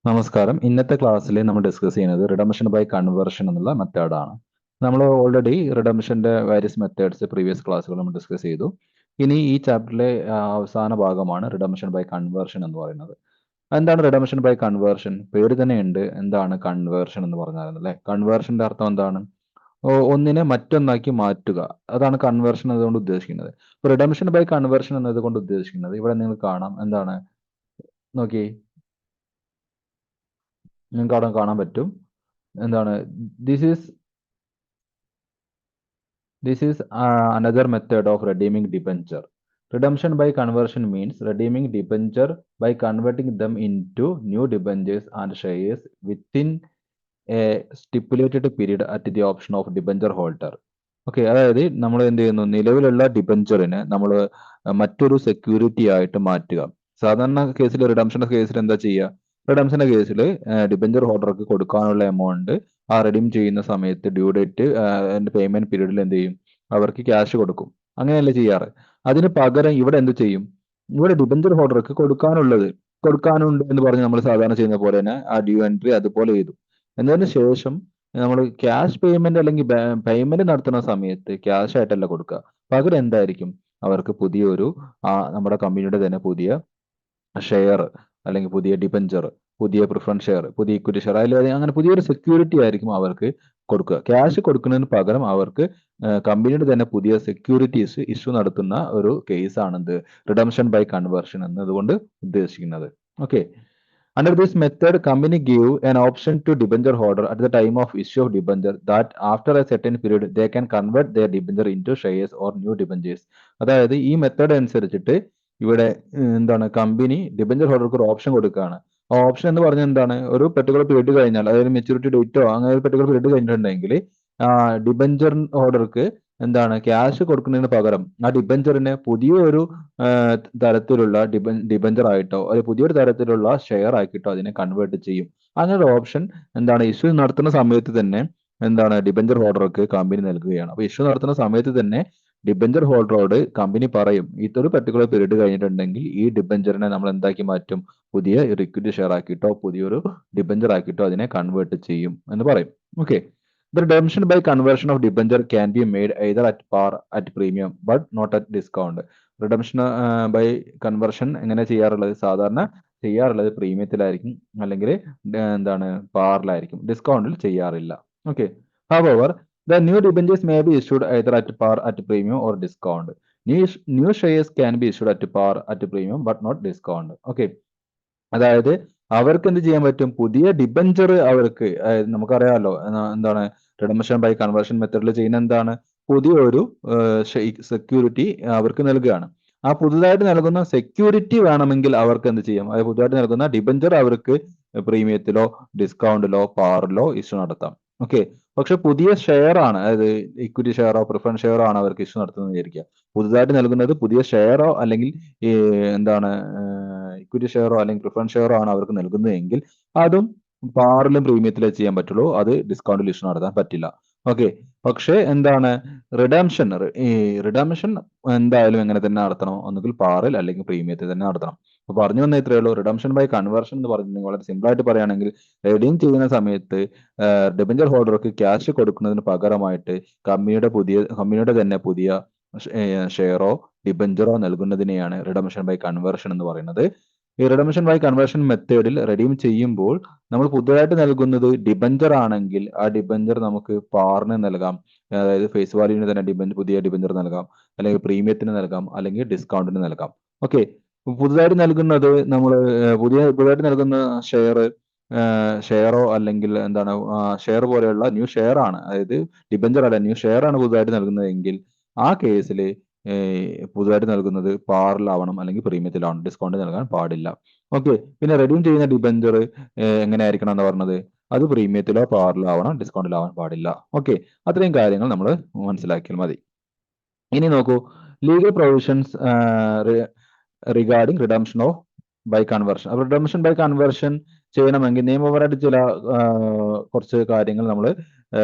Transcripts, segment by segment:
നമസ്കാരം. ഇന്നത്തെ ക്ലാസ്സിൽ നമ്മൾ ഡിസ്കസ് ചെയ്യുന്നത് റിഡംഷൻ ബൈ കൺവേർഷൻ എന്നുള്ള മെത്തേഡാണ്. നമ്മൾ ഓൾറെഡി റിഡംഷന്റെ വേരിയസ് മെത്തേഡ്സ് പ്രീവിയസ് ക്ലാസ്സുകൾ നമ്മൾ ഡിസ്കസ് ചെയ്തു. ഇനി ഈ ചാപ്റ്ററിലെ അവസാന ഭാഗമാണ് റിഡംഷൻ ബൈ കൺവേർഷൻ എന്ന് പറയുന്നത്. എന്താണ് റിഡംഷൻ ബൈ കൺവേർഷൻ? പേര് തന്നെ ഉണ്ട്. എന്താണ് കൺവേർഷൻ എന്ന് പറഞ്ഞാൽ അല്ലേ? കൺവേർഷന്റെ അർത്ഥം എന്താണ്? ഒന്നിനെ മറ്റൊന്നാക്കി മാറ്റുക. അതാണ് കൺവേർഷൻ എന്നതുകൊണ്ട് ഉദ്ദേശിക്കുന്നത്. ഇപ്പൊ റിഡംഷൻ ബൈ കൺവേർഷൻ എന്നതുകൊണ്ട് ഉദ്ദേശിക്കുന്നത് ഇവിടെ നിങ്ങൾ കാണാം. എന്താണ്? നോക്കി, നിങ്ങൾക്ക് അവിടെ കാണാൻ പറ്റും. എന്താണ്? This is This is another method of redeeming debenture. Redemption by conversion means redeeming debenture by converting them into new debentures and shares within a stipulated period at the option of debenture holder. Okay, അതായത് നമ്മൾ എന്ത് ചെയ്യുന്നു? നിലവിലുള്ള ഡിബഞ്ചറിനെ നമ്മൾ മറ്റൊരു security ആയിട്ട് മാറ്റുക. സാധാരണ കേസിൽ റിഡംഷന്റെ കേസിൽ എന്താ ചെയ്യുക? റിഡംഷന്റെ കേസിൽ ഡിബഞ്ചർ ഹോൾഡർക്ക് കൊടുക്കാനുള്ള എമൗണ്ട് ആ റിഡീം ചെയ്യുന്ന സമയത്ത് ഡ്യൂ ഡേറ്റ് പേയ്മെന്റ് പീരീഡിൽ എന്ത് ചെയ്യും? അവർക്ക് ക്യാഷ് കൊടുക്കും. അങ്ങനെയല്ലേ ചെയ്യാറ്? അതിന് പകരം ഇവിടെ എന്ത് ചെയ്യും? ഇവിടെ ഡിബഞ്ചർ ഹോൾഡർക്ക് കൊടുക്കാനുണ്ട് എന്ന് പറഞ്ഞ് നമ്മൾ സാധാരണ ചെയ്യുന്ന പോലെ തന്നെ ആ ഡ്യൂ എൻട്രി അതുപോലെ ചെയ്തു. എന്നതിന് ശേഷം നമ്മൾ ക്യാഷ് പേയ്മെന്റ് അല്ലെങ്കിൽ പേയ്മെന്റ് നടത്തുന്ന സമയത്ത് ക്യാഷ് ആയിട്ടല്ല കൊടുക്കുക. പകരം എന്തായിരിക്കും? അവർക്ക് പുതിയൊരു നമ്മുടെ കമ്പനിയുടെ തന്നെ പുതിയ ഷെയർ അല്ലെങ്കിൽ പുതിയ ഡിബഞ്ചർ, പുതിയ പ്രിഫറൻസ് ഷെയർ, പുതിയ ഇക്വിറ്റി ഷെയർ, അതിൽ അങ്ങനെ പുതിയൊരു സെക്യൂരിറ്റി ആയിരിക്കും അവർക്ക് കൊടുക്കുക. ക്യാഷ് കൊടുക്കുന്നതിന് പകരം അവർക്ക് കമ്പനിയുടെ തന്നെ പുതിയ സെക്യൂരിറ്റീസ് ഇഷ്യൂ നടത്തുന്ന ഒരു കേസാണിത് റിഡംഷൻ ബൈ കൺവേർഷൻ എന്നതുകൊണ്ട് ഉദ്ദേശിക്കുന്നത്. Okay. Under this method, company give an option to debenture holder at the time of issue of debenture that after a certain period they can convert their debenture into shares or new debentures. അതായത് ഈ method അനുസരിച്ചിട്ട് ഇവിടെ എന്താണ് company debenture ഹോൾഡർക്ക് ഒരു option കൊടുക്കുകയാണ്. ആ option എന്ന് പറഞ്ഞാൽ എന്താണ്? ഒരു പെർട്ടിക്കുലർ പീരീഡ് കഴിഞ്ഞാൽ, അതായത് മെച്ചൂരിറ്റി ഡേറ്റോ അങ്ങനെ ഒരു പെർട്ടിക്കുലർ പീരീഡ് കഴിഞ്ഞിട്ടുണ്ടെങ്കിൽ ഡിബഞ്ചർ ഹോൾഡർക്ക് എന്താണ് ക്യാഷ് കൊടുക്കുന്നതിന് പകരം ആ ഡിബഞ്ചറിനെ പുതിയൊരു തരത്തിലുള്ള ഡിബഞ്ചർ ആയിട്ടോ അല്ലെങ്കിൽ പുതിയൊരു തരത്തിലുള്ള ഷെയർ ആക്കിയിട്ടോ അതിനെ കൺവേർട്ട് ചെയ്യും. അങ്ങനെ ഒരു ഓപ്ഷൻ എന്താണ് ഇഷ്യൂ നടത്തുന്ന സമയത്ത് തന്നെ എന്താണ് ഡിബഞ്ചർ ഹോൾഡർക്ക് കമ്പനി നൽകുകയാണ്. അപ്പൊ ഇഷ്യൂ നടത്തുന്ന സമയത്ത് തന്നെ ഡിബഞ്ചർ ഹോൾഡറോട് കമ്പനി പറയും, ഇതൊരു പെർട്ടിക്കുലർ പീരീഡ് കഴിഞ്ഞിട്ടുണ്ടെങ്കിൽ ഈ ഡിബഞ്ചറിനെ നമ്മൾ എന്താക്കി മാറ്റും? പുതിയ ഇക്വിറ്റി ഷെയർ ആക്കിയിട്ടോ പുതിയൊരു ഡിബഞ്ചർ ആക്കിയിട്ടോ അതിനെ കൺവേർട്ട് ചെയ്യും എന്ന് പറയും. Okay. The redemption by conversion of debenture can be made either at par at premium but not at discount. Redemption by conversion എങ്ങനെ ചെയ്യാറുള്ളത്? സാധാരണ ചെയ്യാറുള്ളത് പ്രീമിയത്തിലായിരിക്കും, അല്ലെങ്കിൽ എന്താണ് പാറിലായിരിക്കും. ഡിസ്കൗണ്ടിൽ ചെയ്യാറില്ല. Okay. However, the new debentures may be issued either at par at premium or discount. New shares can be issued at par at premium but not discount. Okay. അതായത് അവർക്ക് എന്ത് ചെയ്യാൻ പറ്റും? പുതിയ ഡിബഞ്ചർ അവർക്ക് നമുക്കറിയാമല്ലോ എന്താണ് റിഡംഷൻ ബൈ കൺവേർഷൻ മെത്തഡിൽ ചെയ്യുന്ന എന്താണ്? പുതിയൊരു സെക്യൂരിറ്റി അവർക്ക് നൽകുകയാണ്. ആ പുതുതായിട്ട് നൽകുന്ന സെക്യൂരിറ്റി വേണമെങ്കിൽ അവർക്ക് എന്ത് ചെയ്യാം? അത് പുതുതായിട്ട് നൽകുന്ന ഡിബഞ്ചർ അവർക്ക് പ്രീമിയത്തിലോ ഡിസ്കൗണ്ടിലോ പാറിലോ ഇഷ്യൂ നടത്താം. ഓക്കെ. പക്ഷെ പുതിയ ഷെയർ ആണ്, അതായത് ഇക്വിറ്റി ഷെയറോ പ്രിഫറൻസ് ഷെയറോ ആണ് അവർക്ക് ഇഷ്യൂ നടത്തുന്നത് വിചാരിക്കുക. പുതുതായിട്ട് നൽകുന്നത് പുതിയ ഷെയറോ അല്ലെങ്കിൽ ഈ എന്താണ് ഇക്വിറ്റി ഷെയറോ അല്ലെങ്കിൽ പ്രിഫറൻസ് ഷെയറോ ആണ് അവർക്ക് നൽകുന്നതെങ്കിൽ അതും പാറിലും പ്രീമിയത്തിലേ ചെയ്യാൻ പറ്റുള്ളൂ. അത് ഡിസ്കൗണ്ടിൽ ഇഷ്യൂ നടത്താൻ പറ്റില്ല. ഓക്കെ. പക്ഷേ എന്താണ് റിഡംഷൻ? ഈ റിഡംഷൻ എന്തായാലും എങ്ങനെ തന്നെ നടത്തണം? ഒന്നുകിൽ പാറിൽ അല്ലെങ്കിൽ പ്രീമിയത്തിൽ തന്നെ നടത്തണം. അപ്പൊ പറഞ്ഞു വന്ന ഇത്രയേ ഉള്ളൂ. റിഡംഷൻ ബൈ കൺവേർഷൻ എന്ന് പറഞ്ഞിട്ടുണ്ടെങ്കിൽ വളരെ സിമ്പിൾ ആയിട്ട് പറയുകയാണെങ്കിൽ റെഡീം ചെയ്യുന്ന സമയത്ത് ഡിബഞ്ചർ ഹോൾഡർക്ക് ക്യാഷ് കൊടുക്കുന്നതിന് പകരമായിട്ട് കമ്പനിയുടെ തന്നെ പുതിയ ഷെയറോ ഡിബഞ്ചറോ നൽകുന്നതിനെയാണ് റിഡംഷൻ ബൈ കൺവേർഷൻ എന്ന് പറയുന്നത്. ഈ റിഡംഷൻ ബൈ കൺവേർഷൻ മെത്തേഡിൽ റെഡീം ചെയ്യുമ്പോൾ നമ്മൾ പുതുതായിട്ട് നൽകുന്നത് ഡിബഞ്ചർ ആണെങ്കിൽ ആ ഡിബഞ്ചർ നമുക്ക് പാറിന് നൽകാം, അതായത് ഫേസ് വാല്യൂവിന് തന്നെ പുതിയ ഡിബഞ്ചർ നൽകാം, അല്ലെങ്കിൽ പ്രീമിയത്തിന് നൽകാം, അല്ലെങ്കിൽ ഡിസ്കൗണ്ടിന് നൽകാം. ഓക്കെ. പുതുതായിട്ട് നൽകുന്നത് നമ്മൾ പുതുതായിട്ട് നൽകുന്ന ഷെയറോ അല്ലെങ്കിൽ എന്താണ് ഷെയർ പോലെയുള്ള ന്യൂ ഷെയർ ആണ്, അതായത് ഡിബഞ്ചർ അല്ല ന്യൂ ഷെയർ ആണ് പുതുതായിട്ട് നൽകുന്നതെങ്കിൽ ആ കേസിൽ പുതുതായിട്ട് നൽകുന്നത് പാറിലാവണം അല്ലെങ്കിൽ പ്രീമിയത്തിലാവണം, ഡിസ്കൗണ്ട് നൽകാൻ പാടില്ല. ഓക്കെ. പിന്നെ റെഡീം ചെയ്യുന്ന ഡിബഞ്ചർ എങ്ങനെയായിരിക്കണം എന്ന് പറഞ്ഞത്? അത് പ്രീമിയത്തിലോ പാറിലോ ആവണം, ഡിസ്കൗണ്ടിലാവാൻ പാടില്ല. ഓക്കെ. അത്രയും കാര്യങ്ങൾ നമ്മൾ മനസ്സിലാക്കിയാൽ മതി. ഇനി നോക്കൂ, legal provisions regarding redemption of by conversion. അപ്പൊ റിഡംഷൻ ബൈ കൺവേർഷൻ ചെയ്യണമെങ്കിൽ നിയമപരമായിട്ട് ചില കുറച്ച് കാര്യങ്ങൾ നമ്മൾ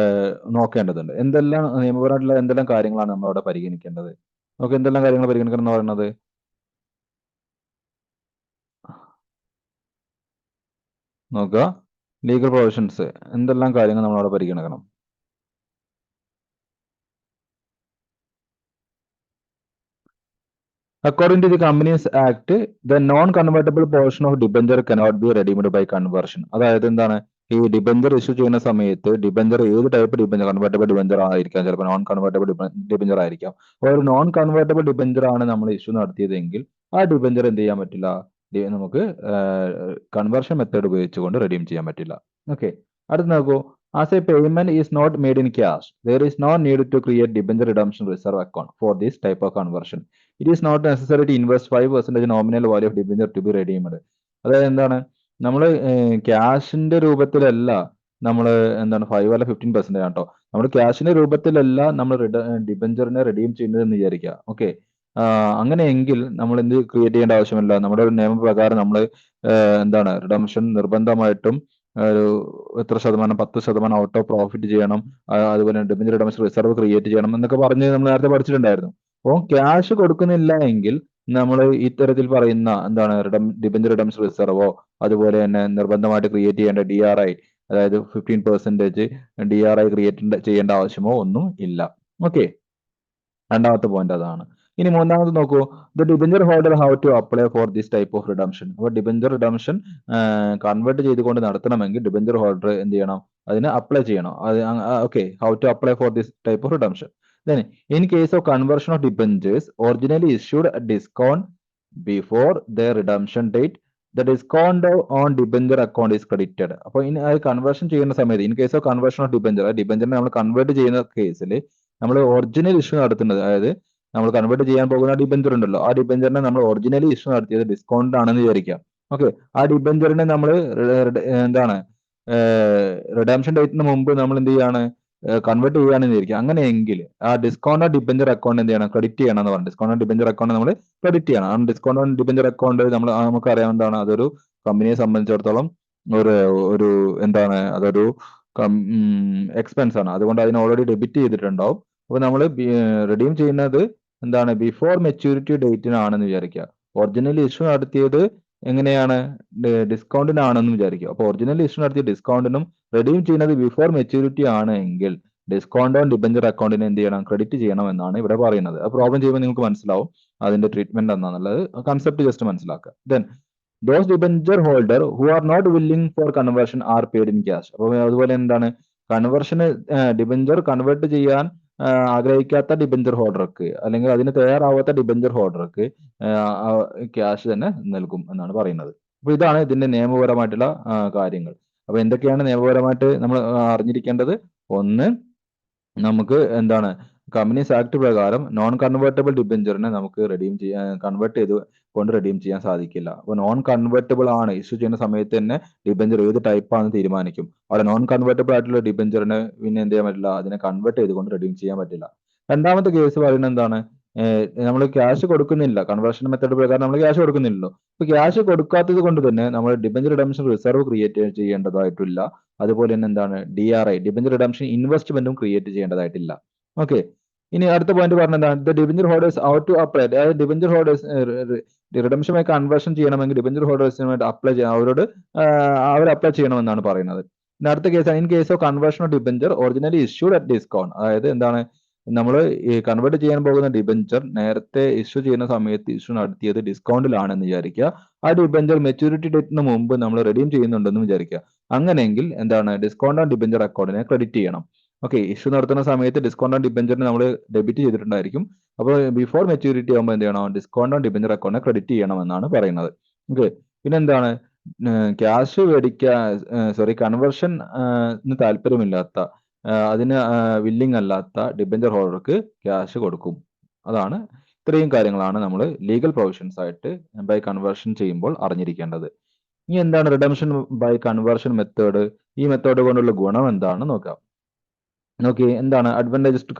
നോക്കേണ്ടതുണ്ട്. എന്തെല്ലാം നിയമപരമായിട്ടുള്ള എന്തെല്ലാം കാര്യങ്ങളാണ് നമ്മൾ അവിടെ പരിഗണിക്കേണ്ടത്? നമുക്ക് എന്തെല്ലാം കാര്യങ്ങൾ പരിഗണിക്കണം എന്ന് പറയുന്നത്? നോക്കുക, ലീഗൽ പ്രൊവിഷൻസ് എന്തെല്ലാം കാര്യങ്ങൾ നമ്മളവിടെ പരിഗണിക്കണം. According to the Companies Act, the non-convertible portion of debenture cannot be redeemed by conversion. അതായത് എന്താണ്, ഈ ഡിബഞ്ചർ ഇഷ്യൂ ചെയ്യുന്ന സമയത്ത് ഡിബഞ്ചർ ഏത് ടൈപ്പ് ഡിബഞ്ചർ, കൺവേർട്ടബിൾ ഡിബഞ്ചർ ആയിരിക്കാം, ചിലപ്പോൾ നോൺ കൺവേർട്ടബിൾ ഡിബഞ്ചർ ആയിരിക്കാം. അപ്പോൾ ഒരു നോൺ കൺവേർട്ടബിൾ ഡിബഞ്ചർ ആണ് നമ്മൾ ഇഷ്യൂ നടത്തിയതെങ്കിൽ ആ ഡിബഞ്ചർ എന്ത് ചെയ്യാൻ പറ്റില്ല, നമുക്ക് കൺവേർഷൻ മെത്തേഡ് ഉപയോഗിച്ചുകൊണ്ട് റെഡീം ചെയ്യാൻ പറ്റില്ല. ഓക്കെ, അടുത്ത് നോക്കൂ. As a payment is not made in cash, there is no need to create debenture redemption reserve account for this type of conversion. It is not necessary to invest 5% nominal value of debenture to be redeemed. അതായത് എന്താണ്, നമ്മൾ ക്യാഷിന്റെ രൂപത്തിലല്ല നമ്മൾ എന്താണ് 5 അല്ല 15% കേട്ടോ, നമ്മൾ ക്യാഷിന്റെ രൂപത്തിലല്ല നമ്മൾ ഡിബഞ്ചറിനെ redeem ചെയ്യുന്നത് എന്ന് വിചാരിക്കുക. ഓക്കെ, അങ്ങനെയെങ്കിൽ നമ്മൾ എന്ത് ക്രിയേറ്റ് ചെയ്യേണ്ട ആവശ്യമില്ല. നമ്മുടെ ഒരു നിയമപ്രകാരം നമ്മൾ എന്താണ് റിഡംഷൻ നിർബന്ധമായിട്ടും ഒരു എത്ര ശതമാനം, 10% ഔട്ട് ഓഫ് പ്രോഫിറ്റ് ചെയ്യണം, അതുപോലെ ഡിബഞ്ചർ റിഡംഷൻ റിസർവ് ക്രിയേറ്റ് ചെയ്യണം എന്നൊക്കെ പറഞ്ഞ് നമ്മൾ നേരത്തെ പഠിച്ചിട്ടുണ്ടായിരുന്നു. അപ്പോൾ ക്യാഷ് കൊടുക്കുന്നില്ല എങ്കിൽ നമ്മൾ ഇത്തരത്തിൽ പറയുന്ന എന്താണ് ഡിബഞ്ചർ റിഡംഷൻ റിസർവോ അതുപോലെ തന്നെ നിർബന്ധമായിട്ട് ക്രിയേറ്റ് ചെയ്യേണ്ട DRI, അതായത് 15% DRI ക്രിയേറ്റ് ചെയ്യേണ്ട ആവശ്യമോ ഒന്നും ഇല്ല. ഓക്കെ, രണ്ടാമത്തെ പോയിന്റ് അതാണ്. ഇനി മൂന്നാമത് നോക്കൂ, the debenture holder how to apply for this type of redemption. അപ്പോൾ ഡിബഞ്ചർ റിഡംഷൻ കൺവേർട്ട് ചെയ്തുകൊണ്ട് നടത്തണമെങ്കിൽ ഡിബഞ്ചർ ഹോൾഡർ എന്ത് ചെയ്യണം, അതിന് അപ്ലൈ ചെയ്യണം. അത് okay, how to apply for this type of redemption. Then, in case of conversion of debentures originally issued at discount before their redemption date, the discount on debenture account is credited. അപ്പോൾ ഇനി അത് conversion ചെയ്യുന്ന സമയത്ത്, in case of conversion of debenture, ഡിബഞ്ചറിനെ നമ്മൾ convert ചെയ്യുന്ന കേസിൽ നമ്മൾ ഒറിജിനൽ ഇഷ്യൂ നടത്തുന്നത്, അതായത് നമ്മൾ കൺവേർട്ട് ചെയ്യാൻ പോകുന്ന ഡിബഞ്ചർ ഉണ്ടല്ലോ, ആ ഡിബഞ്ചറിനെ നമ്മൾ ഒറിജിനലി ഇഷ്യൂ നടത്തിയത് ഡിസ്കൗണ്ട് ആണെന്ന് വിചാരിക്കാം. ഓക്കെ, ആ ഡിബഞ്ചറിനെ നമ്മൾ എന്താണ് റിഡംഷൻ ഡേറ്റിന് മുമ്പ് നമ്മൾ എന്ത് ചെയ്യാണ്, കൺവേർട്ട് ചെയ്യുകയാണെന്ന് വിചാരിക്കുക. അങ്ങനെയെങ്കിൽ ആ ഡിസ്കൗണ്ട് ഓൺ ഡിബഞ്ചർ അക്കൗണ്ട് എന്ത് ചെയ്യണം, ക്രെഡിറ്റ് ചെയ്യണം എന്ന് പറഞ്ഞു. ഡിസ്കൗണ്ട് ഓൺ ഡിബഞ്ചർ അക്കൗണ്ട് നമ്മൾ ക്രെഡിറ്റ് ചെയ്യണം. ആ ഡിസ്കൗണ്ട് ഓൺ ഡിബഞ്ചർ അക്കൗണ്ട് നമ്മൾ നമുക്ക് അറിയാവുന്നതാണ്, അതൊരു കമ്പനിയെ സംബന്ധിച്ചിടത്തോളം ഒരു ഒരു എന്താണ്, അതൊരു എക്സ്പെൻസ് ആണ്. അതുകൊണ്ട് അതിന് ഓൾറെഡി ഡെബിറ്റ് ചെയ്തിട്ടുണ്ടാവും. അപ്പോൾ നമ്മൾ റിഡീം ചെയ്യുന്നത് എന്താണ്, ബിഫോർ മെച്യൂരിറ്റി ഡേറ്റിനാണെന്ന് വിചാരിക്കുക. ഒറിജിനൽ ഇഷ്യൂ നടത്തിയത് എങ്ങനെയാണ്, ഡിസ്കൗണ്ടിനാണെന്ന് വിചാരിക്കുക. അപ്പോൾ ഒറിജിനൽ ഇഷ്യൂ നടത്തിയ ഡിസ്കൗണ്ടിനും റിഡീം ചെയ്യുന്നത് ബിഫോർ മെച്യൂരിറ്റി ആണ് എങ്കിൽ ഡിസ്കൗണ്ട് ഓൺ ഡിബഞ്ചർ അക്കൗണ്ടിന് എന്ത് ചെയ്യണം, ക്രെഡിറ്റ് ചെയ്യണം എന്നാണ് ഇവിടെ പറയുന്നത്. ആ പ്രോബ്ലം ചെയ്യുമ്പോൾ നിങ്ങൾക്ക് മനസ്സിലാവും അതിന്റെ ട്രീറ്റ്മെന്റ് എന്താണെന്നുള്ളത്, കൺസെപ്റ്റ് ജസ്റ്റ് മനസ്സിലാക്കുക. Then those debenture holder who are not willing for conversion are paid in cash. അപ്പോൾ അതുപോലെ എന്താണ്, കൺവേർഷന് ഡിബഞ്ചർ കൺവേർട്ട് ചെയ്യാൻ ആഗ്രഹിക്കാത്ത ഡിബഞ്ചർ ഹോൾഡർക്ക് അല്ലെങ്കിൽ അതിന് തയ്യാറാവാത്ത ഡിബഞ്ചർ ഹോൾഡർക്ക് ക്യാഷ് തന്നെ നൽകും എന്നാണ് പറയുന്നത്. അപ്പൊ ഇതാണ് ഇതിന്റെ നിയമപരമായിട്ടുള്ള കാര്യങ്ങൾ. അപ്പൊ എന്തൊക്കെയാണ് നിയമപരമായിട്ട് നമ്മൾ അറിഞ്ഞിരിക്കേണ്ടത്? ഒന്ന്, നമുക്ക് എന്താണ് കമ്പനീസ് ആക്ട് പ്രകാരം നോൺ കൺവേർട്ടബിൾ ഡിബഞ്ചറിനെ നമുക്ക് കൺവേർട്ട് ചെയ്ത് കൊണ്ട് റെഡീം ചെയ്യാൻ സാധിക്കില്ല. അപ്പൊ നോൺ കൺവേർട്ടബിൾ ആണ് ഇഷ്യൂ ചെയ്യുന്ന സമയത്ത് തന്നെ ഡിബഞ്ചർ ഏത് ടൈപ്പ് ആണെന്ന് തീരുമാനിക്കും. അവിടെ നോൺ കൺവേർട്ടബിൾ ആയിട്ടുള്ള ഡിബഞ്ചറിനെ പിന്നെ എന്ത് ചെയ്യാൻ പറ്റില്ല, അതിനെ കൺവേർട്ട് ചെയ്തുകൊണ്ട് റെഡീം ചെയ്യാൻ പറ്റില്ല. രണ്ടാമത്തെ കേസ് പറയുന്നത് എന്താണ്, നമ്മൾ ക്യാഷ് കൊടുക്കുന്നില്ല, കൺവേർഷൻ മെത്തേഡ് പ്രകാരം നമ്മൾ ക്യാഷ് കൊടുക്കുന്നില്ലല്ലോ. അപ്പൊ ക്യാഷ് കൊടുക്കാത്തത് കൊണ്ട് തന്നെ നമ്മൾ ഡിബഞ്ചർ റിഡംഷൻ റിസർവ് ക്രിയേറ്റ് ചെയ്യേണ്ടതായിട്ടില്ല. അതുപോലെ തന്നെ എന്താണ്, DRI ഡിബഞ്ചർ റിഡംഷൻ ഇൻവെസ്റ്റ്മെന്റും ക്രിയേറ്റ് ചെയ്യേണ്ടതായിട്ടില്ല. ഓക്കെ, ഇനി അടുത്ത പോയിന്റ് പറഞ്ഞതാണ്, the debenture holders ought to apply. അതായത് ഡിബഞ്ചർ ഹോൾഡേഴ്സ് റിഡംഷനുമായി കൺവേർഷൻ ചെയ്യണമെങ്കിൽ ഡിബഞ്ചർ ഹോൾഡേഴ്സിനുമായിട്ട് അപ്ലൈ ചെയ്യാം, അവരോട് അവർ അപ്ലൈ ചെയ്യണമെന്നാണ് പറയുന്നത്. പിന്നെ അടുത്ത കേസാണ്, in case of conversion of debenture originally issued at discount. അതായത് എന്താണ്, നമ്മൾ ഈ കൺവേർട്ട് ചെയ്യാൻ പോകുന്ന ഡിബഞ്ചർ നേരത്തെ ഇഷ്യൂ ചെയ്യുന്ന സമയത്ത് ഇഷ്യൂ നടത്തിയത് ഡിസ്കൗണ്ടിലാണെന്ന് വിചാരിക്കുക. ആ ഡിബഞ്ചർ മെച്യൂരിറ്റി ഡേറ്റിന് മുമ്പ് നമ്മൾ റെഡീം ചെയ്യുന്നുണ്ടെന്ന് വിചാരിക്കുക. അങ്ങനെയെങ്കിൽ എന്താണ്, ഡിസ്കൗണ്ട് ഓൺ ഡിബഞ്ചർ അക്കൗണ്ടിനെ ക്രെഡിറ്റ് ചെയ്യണം. ഓക്കെ, ഇഷ്യൂ നടത്തുന്ന സമയത്ത് ഡിസ്കൗണ്ട് ഓൺ ഡിബഞ്ചറിന് നമ്മൾ ഡെബിറ്റ് ചെയ്തിട്ടുണ്ടായിരിക്കും. അപ്പോൾ ബിഫോർ മെച്യൂരിറ്റി ആകുമ്പോൾ എന്ത് ചെയ്യണം, ഡിസ്കൗണ്ട് ഓൺ ഡിബഞ്ചർ അക്കൗണ്ടിനെ ക്രെഡിറ്റ് ചെയ്യണമെന്നാണ് പറയുന്നത്. ഓക്കെ, പിന്നെ എന്താണ്, ക്യാഷ് മേടിക്കാൻ കൺവേർഷൻ താല്പര്യമില്ലാത്ത, അതിന് വില്ലിംഗ് അല്ലാത്ത ഡിബഞ്ചർ ഹോൾഡർക്ക് ക്യാഷ് കൊടുക്കും. അതാണ്, ഇത്രയും കാര്യങ്ങളാണ് നമ്മൾ ലീഗൽ പ്രൊവിഷൻസ് ആയിട്ട് ബൈ കൺവേർഷൻ ചെയ്യുമ്പോൾ അറിഞ്ഞിരിക്കേണ്ടത്. ഇനി എന്താണ് റിഡംഷൻ ബൈ കൺവേർഷൻ മെത്തേഡ്, ഈ മെത്തേഡ് കൊണ്ടുള്ള ഗുണം എന്താണെന്ന് നോക്കാം. നോക്കി, എന്താണ് അഡ്വാൻറ്റേജസ് ടു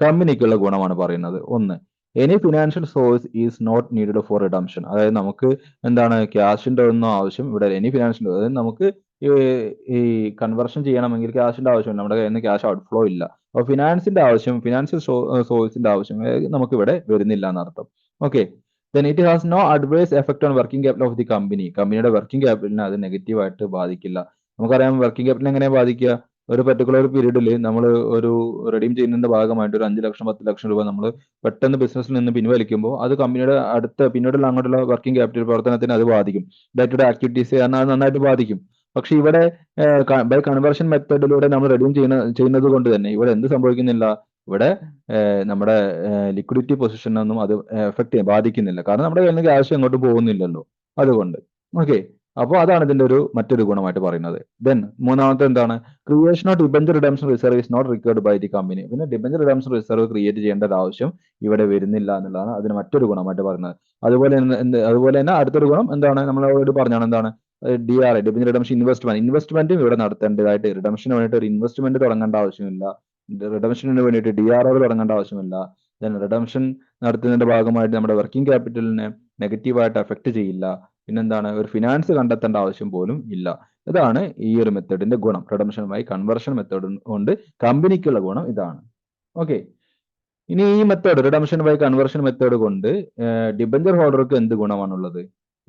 കമ്പനിക്കുള്ള ഗുണമാണ് പറയുന്നത്. ഒന്ന്, any financial source is not needed for redemption. അതായത് നമുക്ക് എന്താണ് ക്യാഷിന്റെ ഒന്നും ആവശ്യം ഇവിടെ, എനി ഫിനാൻഷ്യൽ, അതായത് നമുക്ക് ഈ കൺവേർഷൻ ചെയ്യണമെങ്കിൽ ക്യാഷിന്റെ ആവശ്യമില്ല, നമ്മുടെ കയ്യിൽ നിന്ന് ക്യാഷ് ഔട്ട്ഫ്ലോ ഇല്ല. അപ്പോൾ ഫിനാൻഷ്യൽ സോഴ്സിന്റെ ആവശ്യം നമുക്ക് ഇവിടെ വരുന്നില്ല എന്നർത്ഥം. Okay, then it has no adverse effect on working capital of the company. കമ്പനിയുടെ വർക്കിംഗ് ക്യാപിറ്റലിനെ അത് നെഗറ്റീവായിട്ട് ബാധിക്കില്ല. നമുക്കറിയാം വർക്കിംഗ് ക്യാപിറ്റൽ എങ്ങനെയാ ബാധിക്കുക? ഒരു പർട്ടിക്കുലർ പീരീഡിൽ നമ്മൾ ഒരു റെഡീം ചെയ്യുന്നതിന്റെ ഭാഗമായിട്ട് ഒരു 5 ലക്ഷം 10 ലക്ഷം രൂപ നമ്മൾ പെട്ടെന്ന് ബിസിനസ്സിൽ നിന്ന് പിൻവലിക്കുമ്പോൾ അത് കമ്പനിയുടെ പിന്നീടുള്ള അങ്ങോട്ടുള്ള വർക്കിംഗ് ക്യാപിറ്റൽ പ്രവർത്തനത്തിന് അത് ബാധിക്കും. ഡേ ടു ഡേ ആക്ടിവിറ്റീസ് അത് നന്നായിട്ട് ബാധിക്കും. പക്ഷെ ഇവിടെ ബൈ കൺവേർഷൻ മെത്തേഡിലൂടെ നമ്മൾ റെഡീം ചെയ്യുന്നത് കൊണ്ട് തന്നെ ഇവിടെ എന്ത് സംഭവിക്കുന്നില്ല? ഇവിടെ നമ്മുടെ ലിക്വിഡിറ്റി പൊസിഷനൊന്നും അത് ബാധിക്കുന്നില്ല. കാരണം നമ്മുടെ കയ്യിൽ നിന്ന് ക്യാഷ് എങ്ങോട്ടും പോകുന്നില്ലല്ലോ. അതുകൊണ്ട് ഓക്കെ. അപ്പോൾ അതാണ് ഇതിന്റെ മറ്റൊരു ഗുണമായിട്ട് പറയുന്നത്. ദെൻ മൂന്നാമത്തെ എന്താണ്? Creation of debenture redemption reserve is not required by the company. പിന്നെ ഡിബഞ്ചർ റിഡംഷൻ റിസർവ് ക്രിയേറ്റ് ചെയ്യേണ്ട ഒരു ആവശ്യം ഇവിടെ വരുന്നില്ല എന്നുള്ളതാണ് അതിന് മറ്റൊരു ഗുണമായിട്ട് പറയുന്നത്. അതുപോലെ തന്നെ അടുത്തൊരു ഗുണം എന്താണ്? നമ്മളോട് പറഞ്ഞാണ് എന്താണ്? DRI, ഡിബഞ്ചർ റിഡംഷൻ ഇൻവെസ്റ്റ്മെന്റും ഇവിടെ നടത്തേണ്ടതായിട്ട്, റിഡംഷന് വേണ്ടിയിട്ട് ഒരു ഇൻവെസ്റ്റ്മെന്റ് തുടങ്ങേണ്ട ആവശ്യമില്ല. റിഡംഷന് വേണ്ടിയിട്ട് DRO തുടങ്ങേണ്ട ആവശ്യമില്ല. ദെൻ റിഡംഷൻ നടത്തുന്നതിന്റെ ഭാഗമായിട്ട് നമ്മുടെ വർക്കിംഗ് ക്യാപിറ്റലിനെ നെഗറ്റീവായിട്ട് എഫക്ട് ചെയ്യില്ല. പിന്നെന്താണ്? ഒരു ഫിനാൻസ് കണ്ടെത്തേണ്ട ആവശ്യം പോലും ഇല്ല. ഇതാണ് ഈ ഒരു മെത്തേഡിന്റെ ഗുണം. റിഡംഷൻ ബൈ കൺവേർഷൻ മെത്തേഡ് കൊണ്ട് കമ്പനിക്കുള്ള ഗുണം ഇതാണ്. ഓക്കെ. ഇനി ഈ method redemption by conversion method കൊണ്ട് ഡിബഞ്ചർ ഹോൾഡർക്ക് എന്ത് ഗുണമാണുള്ളത്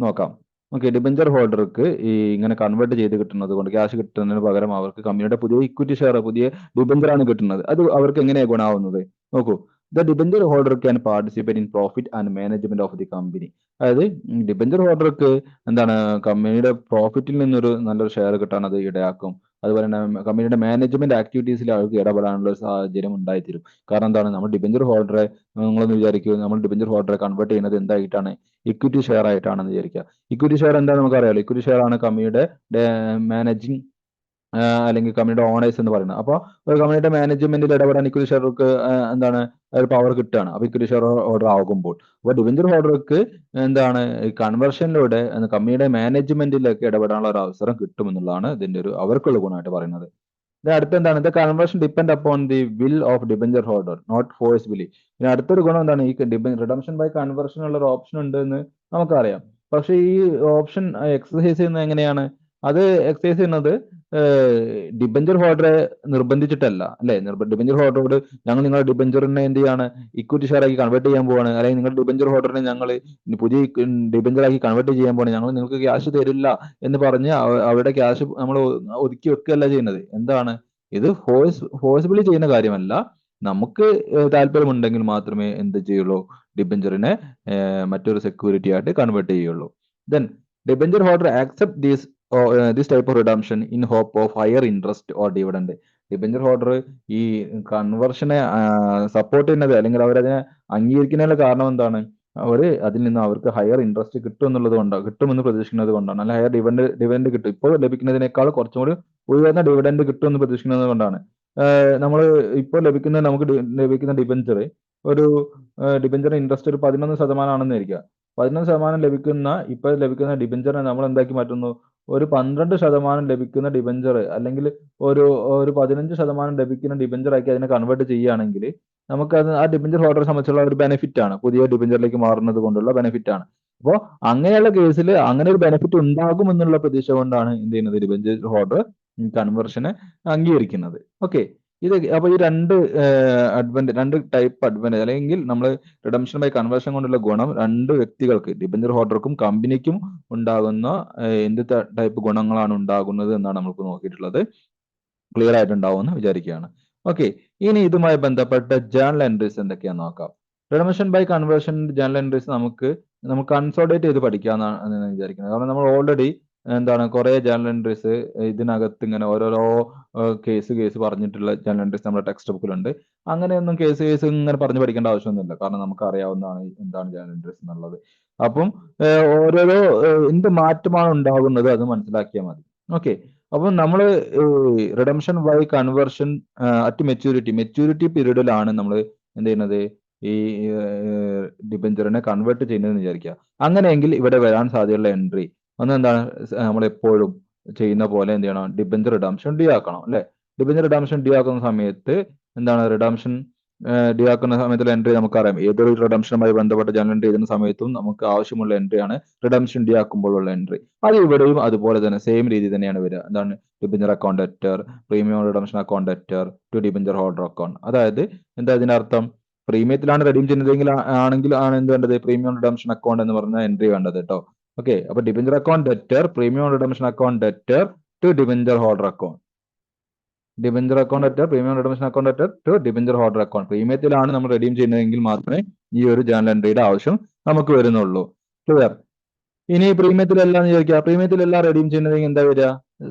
നോക്കാം. ഓക്കെ. ഡിബഞ്ചർ ഹോൾഡർക്ക് ഈ ഇങ്ങനെ കൺവേർട്ട് ചെയ്ത് കിട്ടുന്നത് കൊണ്ട്, ക്യാഷ് കിട്ടുന്നതിന് പകരം അവർക്ക് കമ്പനിയുടെ പുതിയ ഇക്വിറ്റി ഷെയർ, പുതിയ ഡിബഞ്ചർ ആണ് കിട്ടുന്നത്. അത് അവർക്ക് എങ്ങനെയാണ് ഗുണമാവുന്നത് നോക്കൂ. The debenture holder can participate in profit and management of the company. അതായത് ഡിബഞ്ചർ ഹോൾഡർക്ക് എന്താണ്? കമ്പനിയുടെ പ്രോഫിറ്റിൽ നിന്നൊരു നല്ലൊരു ഷെയർ കിട്ടാൻ അത് ഇടയാക്കും. അതുപോലെ തന്നെ കമ്പനിയുടെ മാനേജ്മെന്റ് ആക്ടിവിറ്റീസിൽ അവർക്ക് ഇടപെടാനുള്ള ഒരു സാഹചര്യം ഉണ്ടായിത്തീരും. കാരണം എന്താണ്? നമ്മൾ ഡിബഞ്ചർ ഹോൾഡറെ, നിങ്ങളൊന്ന് വിചാരിക്കുക, നമ്മൾ ഡിബഞ്ചർ ഹോൾഡറെ കൺവേർട്ട് ചെയ്യുന്നത് എന്തായിട്ടാണ്? ഇക്വിറ്റി ഷെയർ ആയിട്ടാണെന്ന് വിചാരിക്കുക. ഇക്വിറ്റി ഷെയർ എന്താണെന്ന് നമുക്കറിയാലോ. ഇക്വിറ്റി ഷെയർ ആണ് കമ്പനിയുടെ മാനേജിങ് അല്ലെങ്കിൽ കമ്പനിയുടെ ഓണേഴ്സ് എന്ന് പറയുന്നത്. അപ്പോൾ ഒരു കമ്പനിയുടെ മാനേജ്മെന്റിൽ ഇടപെടാൻ ഇക്വിറ്റി ഷെയർക്ക് എന്താണ്? ഒരു പവർ കിട്ടുകയാണ്. അപ്പോൾ ഇക്വിറ്റി ഷെയർ ഹോൾഡർ ആകുമ്പോൾ അപ്പോൾ ഡിബഞ്ചർ ഹോൾഡർക്ക് എന്താണ്? കൺവേർഷനിലൂടെ കമ്പനിയുടെ മാനേജ്മെന്റിലേക്ക് ഇടപെടാനുള്ള ഒരു അവസരം കിട്ടുമെന്നുള്ളതാണ് ഇതിന്റെ അവർക്കുള്ള ഗുണമായിട്ട് പറയുന്നത്. അടുത്ത എന്താണ്? The conversion depend upon the will of debenture holder not forcefully. പിന്നെ അടുത്തൊരു ഗുണം എന്താണ്? ഈ റിഡംഷൻ ബൈ കൺവേർഷൻ ഉള്ള ഒരു ഓപ്ഷൻ ഉണ്ട് എന്ന് നമുക്കറിയാം. പക്ഷെ ഈ ഓപ്ഷൻ എക്സസൈസ് ചെയ്യുന്നത് എങ്ങനെയാണ്? അത് എക്സസൈസ് ചെയ്യുന്നത് ഡിബഞ്ചർ ഹോൾഡറെ നിർബന്ധിച്ചിട്ടല്ല, അല്ലെ? ഡിബഞ്ചർ ഹോൾഡറോട് ഞങ്ങൾ നിങ്ങളുടെ ഡിബഞ്ചറിനെ എന്ത് ചെയ്യാണ്? ഇക്വിറ്റി ഷെയർ ആക്കി കൺവേർട്ട് ചെയ്യാൻ പോവാണ്, അല്ലെങ്കിൽ നിങ്ങളുടെ ഡിബഞ്ചർ ഹോൾഡറിനെ ഞങ്ങൾ പുതിയ ഡിബഞ്ചർ ആക്കി കൺവേർട്ട് ചെയ്യാൻ പോവാണ്, ഞങ്ങൾ നിങ്ങൾക്ക് ക്യാഷ് തരില്ല എന്ന് പറഞ്ഞ് അവരുടെ ക്യാഷ് നമ്മൾ ഒതുക്കി വെക്കുകയല്ല ചെയ്യുന്നത്. എന്താണ് ഇത്? ഫോഴ്സ്ഫുള്ളി ചെയ്യുന്ന കാര്യമല്ല. നമുക്ക് താല്പര്യമുണ്ടെങ്കിൽ മാത്രമേ എന്ത് ചെയ്യുള്ളൂ? ഡിബഞ്ചറിനെ മറ്റൊരു സെക്യൂരിറ്റി ആയിട്ട് കൺവേർട്ട് ചെയ്യുള്ളൂ. Then debenture holder accept this type of redemption in hope of higher interest or dividend. Debenture holder ഈ കൺവേർഷനെ സപ്പോർട്ട് ചെയ്യുന്നത് അല്ലെങ്കിൽ അവരതിനെ അംഗീകരിക്കുന്നതിന്റെ കാരണം എന്താണ്? അതിൽ നിന്ന് അവർക്ക് ഹയർ ഇൻട്രസ്റ്റ് കിട്ടുമെന്ന് പ്രതീക്ഷിക്കുന്നത് കൊണ്ടാണ്. അല്ല, ഹയർ ഡിവിഡൻഡ് കിട്ടും, ഇപ്പോൾ ലഭിക്കുന്നതിനേക്കാൾ കുറച്ചും കൂടി ഉയർന്ന ഡിവിഡൻഡ് കിട്ടുമെന്ന് പ്രതീക്ഷിക്കുന്നത് കൊണ്ടാണ്. നമ്മൾ ഇപ്പോൾ നമുക്ക് ലഭിക്കുന്ന ഡിബഞ്ചർ ഒരു ഡിബഞ്ചർ ഇൻട്രസ്റ്റ് ഒരു 11% ആണെന്ന് ഇരിക്കുക. 11% ഇപ്പോൾ ലഭിക്കുന്ന ഡിബഞ്ചറിനെ നമ്മൾ എന്താക്കി മാറ്റുന്നു? ഒരു 12% ലഭിക്കുന്ന ഡിബഞ്ചർ അല്ലെങ്കിൽ ഒരു 15% ലഭിക്കുന്ന ഡിബഞ്ചർ ആക്കി അതിനെ കൺവേർട്ട് ചെയ്യുകയാണെങ്കിൽ നമുക്കത് ആ ഡിബഞ്ചർ ഹോൾഡറെ സംബന്ധിച്ചുള്ള ഒരു ബെനിഫിറ്റ് ആണ്, പുതിയ ഡിബഞ്ചറിലേക്ക് മാറുന്നത് കൊണ്ടുള്ള ബെനിഫിറ്റ് ആണ്. അപ്പോൾ അങ്ങനെയുള്ള കേസിൽ അങ്ങനെ ഒരു ബെനിഫിറ്റ് ഉണ്ടാകും എന്നുള്ള പ്രതീക്ഷ കൊണ്ടാണ് എന്ത് ചെയ്യുന്നത്? ഡിബഞ്ചർ ഹോൾഡർ കൺവേർഷനെ അംഗീകരിക്കുന്നത്. ഓക്കെ. അപ്പൊ ഈ രണ്ട് ടൈപ്പ് അഡ്വാൻറ്റേജ് അല്ലെങ്കിൽ നമ്മൾ റിഡംഷൻ ബൈ കൺവേർഷൻ കൊണ്ടുള്ള ഗുണം രണ്ട് വ്യക്തികൾക്ക്, ഡിബഞ്ചർ ഹോൾഡർക്കും കമ്പനിക്കും ഉണ്ടാകുന്ന എന്ത് ടൈപ്പ് ഗുണങ്ങളാണ് ഉണ്ടാകുന്നത് എന്നാണ് നമുക്ക് നോക്കിയിട്ടുള്ളത്. ക്ലിയർ ആയിട്ടുണ്ടാവുമെന്ന് വിചാരിക്കുകയാണ്. ഓക്കെ. ഇനി ഇതുമായി ബന്ധപ്പെട്ട ജേണൽ എൻട്രീസ് എന്തൊക്കെയാണെന്ന് നോക്കാം. Redemption by conversion journal entries നമുക്ക് കൺസോൾട്ടേറ്റ് ചെയ്ത് പഠിക്കാമെന്നാണ് വിചാരിക്കുന്നത്. കാരണം നമ്മൾ ഓൾറെഡി എന്താണ് കുറെ ജേണൽ എൻട്രീസ് ഇതിനകത്ത് ഇങ്ങനെ ഓരോരോ കേസ് പറഞ്ഞിട്ടുള്ള ജേണൽ എൻട്രീസ് നമ്മുടെ ടെക്സ്റ്റ് ബുക്കിലുണ്ട്. അങ്ങനെയൊന്നും കേസ് ഇങ്ങനെ പറഞ്ഞു പഠിക്കേണ്ട ആവശ്യമൊന്നുമില്ല. കാരണം നമുക്ക് അറിയാവുന്നതാണ് എന്താണ് ജേണൽ എൻട്രീസ് എന്നുള്ളത്. അപ്പം ഓരോരോ എന്ത് മാറ്റമാണ് ഉണ്ടാകുന്നത് അത് മനസ്സിലാക്കിയാൽ മതി. ഓക്കെ. അപ്പം നമ്മൾ redemption by conversion at maturity പീരീഡിലാണ് നമ്മൾ എന്ത് ചെയ്യുന്നത്? ഈ ഡിബഞ്ചറിനെ കൺവേർട്ട് ചെയ്യുന്നതെന്ന് വിചാരിക്കുക. അങ്ങനെയെങ്കിൽ ഇവിടെ വരാൻ സാധ്യതയുള്ള എൻട്രി എന്താണ്? നമ്മൾ എപ്പോഴും ചെയ്യുന്ന പോലെ എന്ത് ചെയ്യണം? ഡിബഞ്ചർ റിഡംഷൻ ഡ്യൂ ആക്കണം, അല്ലെ? ഡിബഞ്ചർ റിഡംഷൻ ഡ്യൂ ആക്കുന്ന സമയത്ത് എന്താണ്? റിഡംഷൻ ഡ്യൂ ആക്കുന്ന സമയത്തുള്ള എൻട്രി നമുക്കറിയാം. ഏതൊരു റിഡംഷനുമായി ബന്ധപ്പെട്ട ജേണൽ എൻട്രി ചെയ്യുന്ന സമയത്തും നമുക്ക് ആവശ്യമുള്ള എൻട്രിയാണ് റിഡംഷൻ ഡ്യൂ ആക്കുമ്പോഴുള്ള എൻട്രി. അത് ഇവിടെയും അതുപോലെ തന്നെ സെയിം രീതി തന്നെയാണ് വരിക. എന്താണ്? Debenture account debtor, premium redemption account debtor to debenture holder account. അതായത് എന്താ ഇതിന്റെ അർത്ഥം? പ്രീമിയത്തിലാണ് റെഡീം ചെയ്യുന്നതെങ്കിൽ ആണെങ്കിൽ ആണ് എന്ത് വേണ്ടത്, പ്രീമിയം റിഡംഷൻ അക്കൗണ്ട് എന്ന് പറഞ്ഞ എൻട്രി വേണ്ടത് കേട്ടോ. ഓക്കെ, അപ്പൊ debenture account debtor, premium redemption account debtor to debenture holder account. Debenture account debtor, premium redemption account debtor to debenture holder account. പ്രീമിയത്തിലാണ് നമ്മൾ റെഡീം ചെയ്യുന്നതെങ്കിൽ മാത്രമേ ഈ ഒരു ജേണൽ എൻട്രിയുടെ ആവശ്യം നമുക്ക് വരുന്നുള്ളൂ. ക്ലിയർ? ഇനി പ്രീമിയത്തിലെല്ലാം ചോദിക്കുക, പ്രീമിയത്തിലെല്ലാം റെഡീം ചെയ്യുന്നതെങ്കിൽ എന്താ വരിക,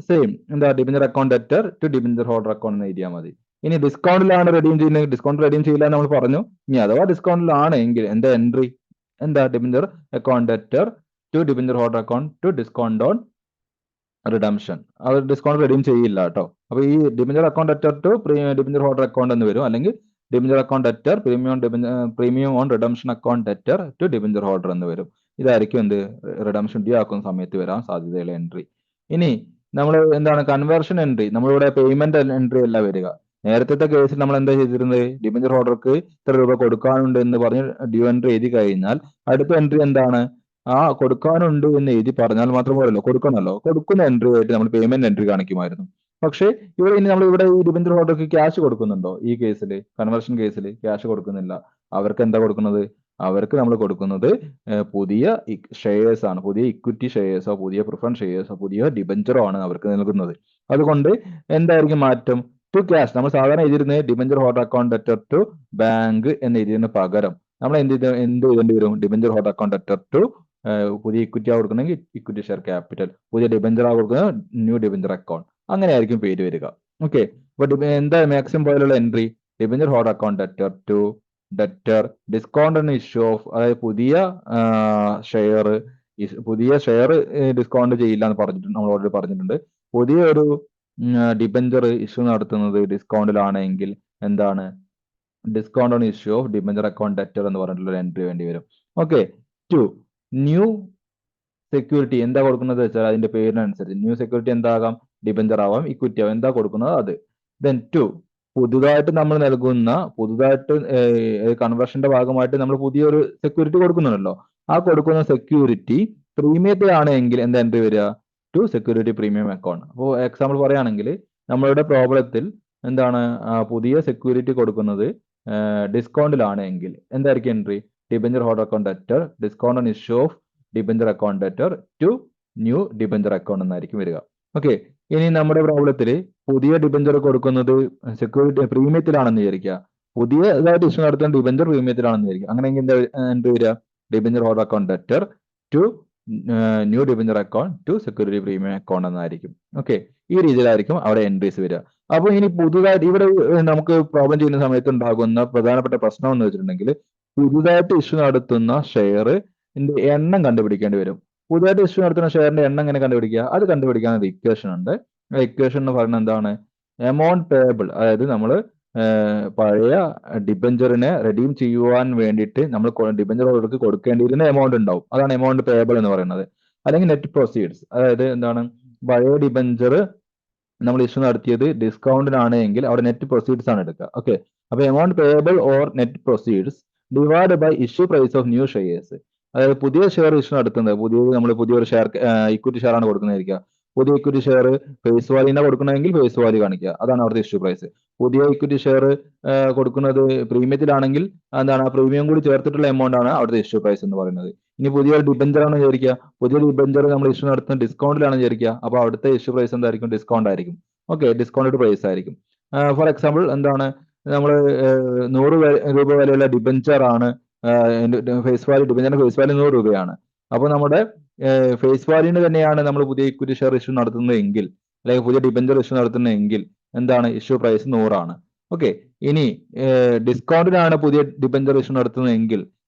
സെയിം എന്താ, debenture account debtor to debenture holder account എന്ന് എഴുതിയാൽ മതി. ഇനി ഡിസ്കൗണ്ടിലാണ് റെഡീം ചെയ്യുന്നത്, ഡിസ്കൗണ്ട് റെഡീം ചെയ്യില്ല എന്ന് നമ്മൾ പറഞ്ഞു. ഇനി അഥവാ ഡിസ്കൗണ്ടിലാണ് എങ്കിൽ എന്താ എൻട്രി, എന്താ, debenture account debtor to debenture holder account to discount on redemption. അത് ഡിസ്കൗണ്ട് റെഡീം ചെയ്യില്ല കേട്ടോ. അപ്പൊ ഈ debenture account debtor to debenture holder account എന്ന് വരും, അല്ലെങ്കിൽ debenture account debtor premium on redemption account debtor to debenture holder എന്ന് വരും. ഇതായിരിക്കും എന്ത്, റിഡംഷൻ ഡ്യൂ ആക്കുന്ന സമയത്ത് വരാൻ സാധ്യതയുള്ള എൻട്രി. ഇനി നമ്മൾ എന്താണ് കൺവേർഷൻ എൻട്രി, നമ്മളിവിടെ പേയ്മെന്റ് എൻട്രി അല്ല വരിക. നേരത്തെ കേസിൽ നമ്മൾ എന്താ ചെയ്തിരുന്നത്, ഡിബഞ്ചർ ഹോൾഡർക്ക് ഇത്ര രൂപ കൊടുക്കാനുണ്ട് എന്ന് പറഞ്ഞ് ഡ്യൂ എൻട്രി എഴുതി കഴിഞ്ഞാൽ അടുത്ത എൻട്രി എന്താണ്, ആ കൊടുക്കാനുണ്ട് എന്ന് എഴുതി പറഞ്ഞാൽ മാത്രം പോരല്ലോ, കൊടുക്കണമല്ലോ. കൊടുക്കുന്ന എൻട്രി ആയിട്ട് നമ്മൾ പേയ്മെന്റ് എൻട്രി കാണിക്കുമായിരുന്നു. പക്ഷേ ഇവിടെ ഇനി നമ്മൾ ഇവിടെ ഈ ഡിബഞ്ചർ ഹോൾഡർക്ക് ക്യാഷ് കൊടുക്കുന്നുണ്ടോ, ഈ കേസിൽ കൺവേർഷൻ കേസിൽ ക്യാഷ് കൊടുക്കുന്നില്ല. അവർക്ക് എന്താ കൊടുക്കുന്നത്, അവർക്ക് നമ്മൾ കൊടുക്കുന്നത് പുതിയ ഷെയർസ് ആണ്, പുതിയ ഇക്വിറ്റി ഷെയർസോ പുതിയ പ്രിഫറൻസ് ഷെയർസോ പുതിയ ഡിബഞ്ചറോ ആണ് അവർക്ക് നൽകുന്നത്. അതുകൊണ്ട് എന്തായിരിക്കും മാറ്റം, ടു ക്യാഷ്. നമ്മൾ സാധാരണ എഴുതിയിരുന്നത് debenture holder account debtor to bank എന്ന് എഴുതിയതിന് പകരം നമ്മൾ എന്ത് എഴുതേണ്ടി വരും, debenture holder account debtor to പുതിയ ഇക്വിറ്റി ആ കൊടുക്കണമെങ്കിൽ ഇക്വിറ്റി ഷെയർ ക്യാപിറ്റൽ, പുതിയ ഡിബഞ്ചർ ആ കൊടുക്കുന്നത് ന്യൂ ഡിബഞ്ചർ അക്കൗണ്ട്, അങ്ങനെ ആയിരിക്കും പേര് വരിക. ഓക്കെ, അപ്പൊ എന്താ മാക്സിമം പോലുള്ള entry, debenture holder account debtor to debtor discount and issue of, അതായത് പുതിയ ഷെയർ ഡിസ്കൗണ്ട് ചെയ്യില്ല എന്ന് പറഞ്ഞിട്ടുണ്ട്, നമ്മൾ ഓൾറെഡി പറഞ്ഞിട്ടുണ്ട്. പുതിയ ഒരു ഡിബഞ്ചർ ഇഷ്യൂ നടത്തുന്നത് ഡിസ്കൗണ്ടിലാണെങ്കിൽ എന്താണ്, discount on issue of debenture account debtor എന്ന് പറഞ്ഞിട്ടുള്ള ഒരു എൻട്രി വേണ്ടി വരും. ഓക്കെ, ടു ന്യൂ സെക്യൂരിറ്റി എന്താ കൊടുക്കുന്നത് വെച്ചാൽ അതിന്റെ പേരിനനുസരിച്ച് ന്യൂ സെക്യൂരിറ്റി എന്താകാം, ഡിബഞ്ചർ ആവാം, ഇക്വിറ്റി ആവാം, എന്താ കൊടുക്കുന്നത് അത്. ദെൻ ടു പുതുതായിട്ട് നമ്മൾ നൽകുന്ന, പുതുതായിട്ട് കൺവേർഷന്റെ ഭാഗമായിട്ട് നമ്മൾ പുതിയൊരു സെക്യൂരിറ്റി കൊടുക്കുന്നുണ്ടല്ലോ, ആ കൊടുക്കുന്ന സെക്യൂരിറ്റി പ്രീമിയത്തിലാണ് എങ്കിൽ എന്താ എൻട്രി വരിക, ടു സെക്യൂരിറ്റി പ്രീമിയം അക്കൗണ്ട്. അപ്പോൾ എക്സാമ്പിൾ പറയുകയാണെങ്കിൽ നമ്മളുടെ പ്രോബ്ലത്തിൽ എന്താണ്, പുതിയ സെക്യൂരിറ്റി കൊടുക്കുന്നത് ഡിസ്കൗണ്ടിലാണ് എങ്കിൽ എന്തായിരിക്കും entry, debenture holder account debtor discount on issue of debenture account debtor to new debenture account എന്നായിരിക്കും വരിക. ഓക്കെ, ഇനി നമ്മുടെ പ്രോബ്ലത്തിൽ പുതിയ ഡിബഞ്ചർ കൊടുക്കുന്നത് സെക്യൂരിറ്റി പ്രീമിയത്തിലാണെന്ന് വിചാരിക്കുക, പുതിയതായിട്ട് ഇഷ്യൂ നടത്തുന്ന ഡിബഞ്ചർ പ്രീമിയത്തിലാണെന്ന് വിചാരിക്കുക, അങ്ങനെയെങ്കിൽ എന്താ എന്ത് വരിക, debenture holder account debtor to new debenture account to security premium account എന്നായിരിക്കും. ഓക്കെ, ഈ രീതിയിലായിരിക്കും അവിടെ എൻട്രീസ് വരിക. അപ്പോൾ ഇനി പുതുതായിട്ട് ഇവിടെ നമുക്ക് പ്രോബ്ലം ചെയ്യുന്ന സമയത്ത് ഉണ്ടാകുന്ന പ്രധാനപ്പെട്ട പ്രശ്നം എന്ന് വെച്ചിട്ടുണ്ടെങ്കിൽ, പുതുതായിട്ട് ഇഷ്യൂ നടത്തുന്ന ഷെയർ എണ്ണം കണ്ടുപിടിക്കേണ്ടി വരും. പുതുതായിട്ട് ഇഷ്യൂ നടത്തുന്ന ഷെയറിന്റെ എണ്ണം എങ്ങനെ കണ്ടുപിടിക്കുക, അത് കണ്ടുപിടിക്കാൻ ഒരു ഇക്വേഷൻ ഉണ്ട്. ആ ഇക്വേഷൻ എന്ന് പറയുന്നത് എന്താണ്, എമൗണ്ട് പേയബിൾ, അതായത് നമ്മൾ പഴയ ഡിബഞ്ചറിനെ റെഡീം ചെയ്യുവാൻ വേണ്ടിയിട്ട് നമ്മൾ ഡിബഞ്ചർ ഹോൾഡർക്ക് കൊടുക്കേണ്ടിയിരുന്ന എമൗണ്ട് ഉണ്ടാവും, അതാണ് എമൗണ്ട് പേയബിൾ എന്ന് പറയുന്നത്. അല്ലെങ്കിൽ നെറ്റ് പ്രൊസീഡ്സ്, അതായത് എന്താണ്, പഴയ ഡിബഞ്ചർ നമ്മൾ ഇഷ്യൂ നടത്തിയത് ഡിസ്കൗണ്ടിനാണ് എങ്കിൽ അവിടെ നെറ്റ് പ്രൊസീഡ്സ് ആണ് എടുക്കുക. ഓക്കെ, അപ്പൊ amount payable or net proceeds divide by issue price of new shares, അതായത് പുതിയ ഷെയർ ഇഷ്യൂ നടത്തുന്നത്, നമ്മൾ പുതിയൊരു ഷെയർ ഇക്വിറ്റി ഷെയർ ആണ് കൊടുക്കുന്നതായിരിക്കുക. പുതിയ ഇക്വിറ്റി ഷെയർ ഫേസ് വാല്യൂനെ കൊടുക്കണമെങ്കിൽ ഫേസ് വാല്യൂ കാണിക്കുക, അതാണ് അവിടുത്തെ ഇഷ്യൂ പ്രൈസ്. പുതിയ ഇക്വിറ്റി ഷെയർ കൊടുക്കുന്നത് പ്രീമിയത്തിലാണെങ്കിൽ എന്താണ്, ആ പ്രീമിയം കൂടി ചേർത്തിട്ടുള്ള എമൗണ്ട് ആണ് അവിടുത്തെ ഇഷ്യൂ പ്രൈസ് എന്ന് പറയുന്നത്. ഇനി പുതിയ ഡിബഞ്ചർ ആണ് വിചാരിക്കുക, പുതിയ ഡിബഞ്ചർ നമ്മൾ ഇഷ്യൂ നടത്തുന്ന ഡിസ്കൗണ്ടിലാണ് വിചാരിക്കുക, അപ്പൊ അവിടുത്തെ ഇഷ്യൂ പ്രൈസ് എന്തായിരിക്കും, ഡിസ്കൗണ്ട് ആയിരിക്കും. ഓക്കെ, ഡിസ്കൗണ്ടഡ് പ്രൈസ് ആയിരിക്കും. ഫോർ എക്സാമ്പിൾ എന്താണ്, നമ്മൾ 100 രൂപ വിലയുള്ള ഡിബഞ്ചർ ആണ്, ഫേസ് വാല്യൂ ഡിബഞ്ചറിന്റെ ഫേസ് വാല്യൂ 100 രൂപയാണ്. അപ്പോൾ നമ്മുടെ ഫേസ് വാല്യൂന് തന്നെയാണ് നമ്മൾ പുതിയ ഇക്വിറ്റി ഷെയർ ഇഷ്യൂ നടത്തുന്നതെങ്കിൽ, അല്ലെങ്കിൽ പുതിയ ഡിബഞ്ചർ ഇഷ്യൂ നടത്തുന്നതെങ്കിൽ എന്താണ്, ഇഷ്യൂ പ്രൈസ് 100 ആണ്. ഓക്കെ, ഇനി ഡിസ്കൗണ്ടിലാണ് പുതിയ ഡിബഞ്ചർ ഇഷ്യൂ നടത്തുന്നതെങ്കിൽ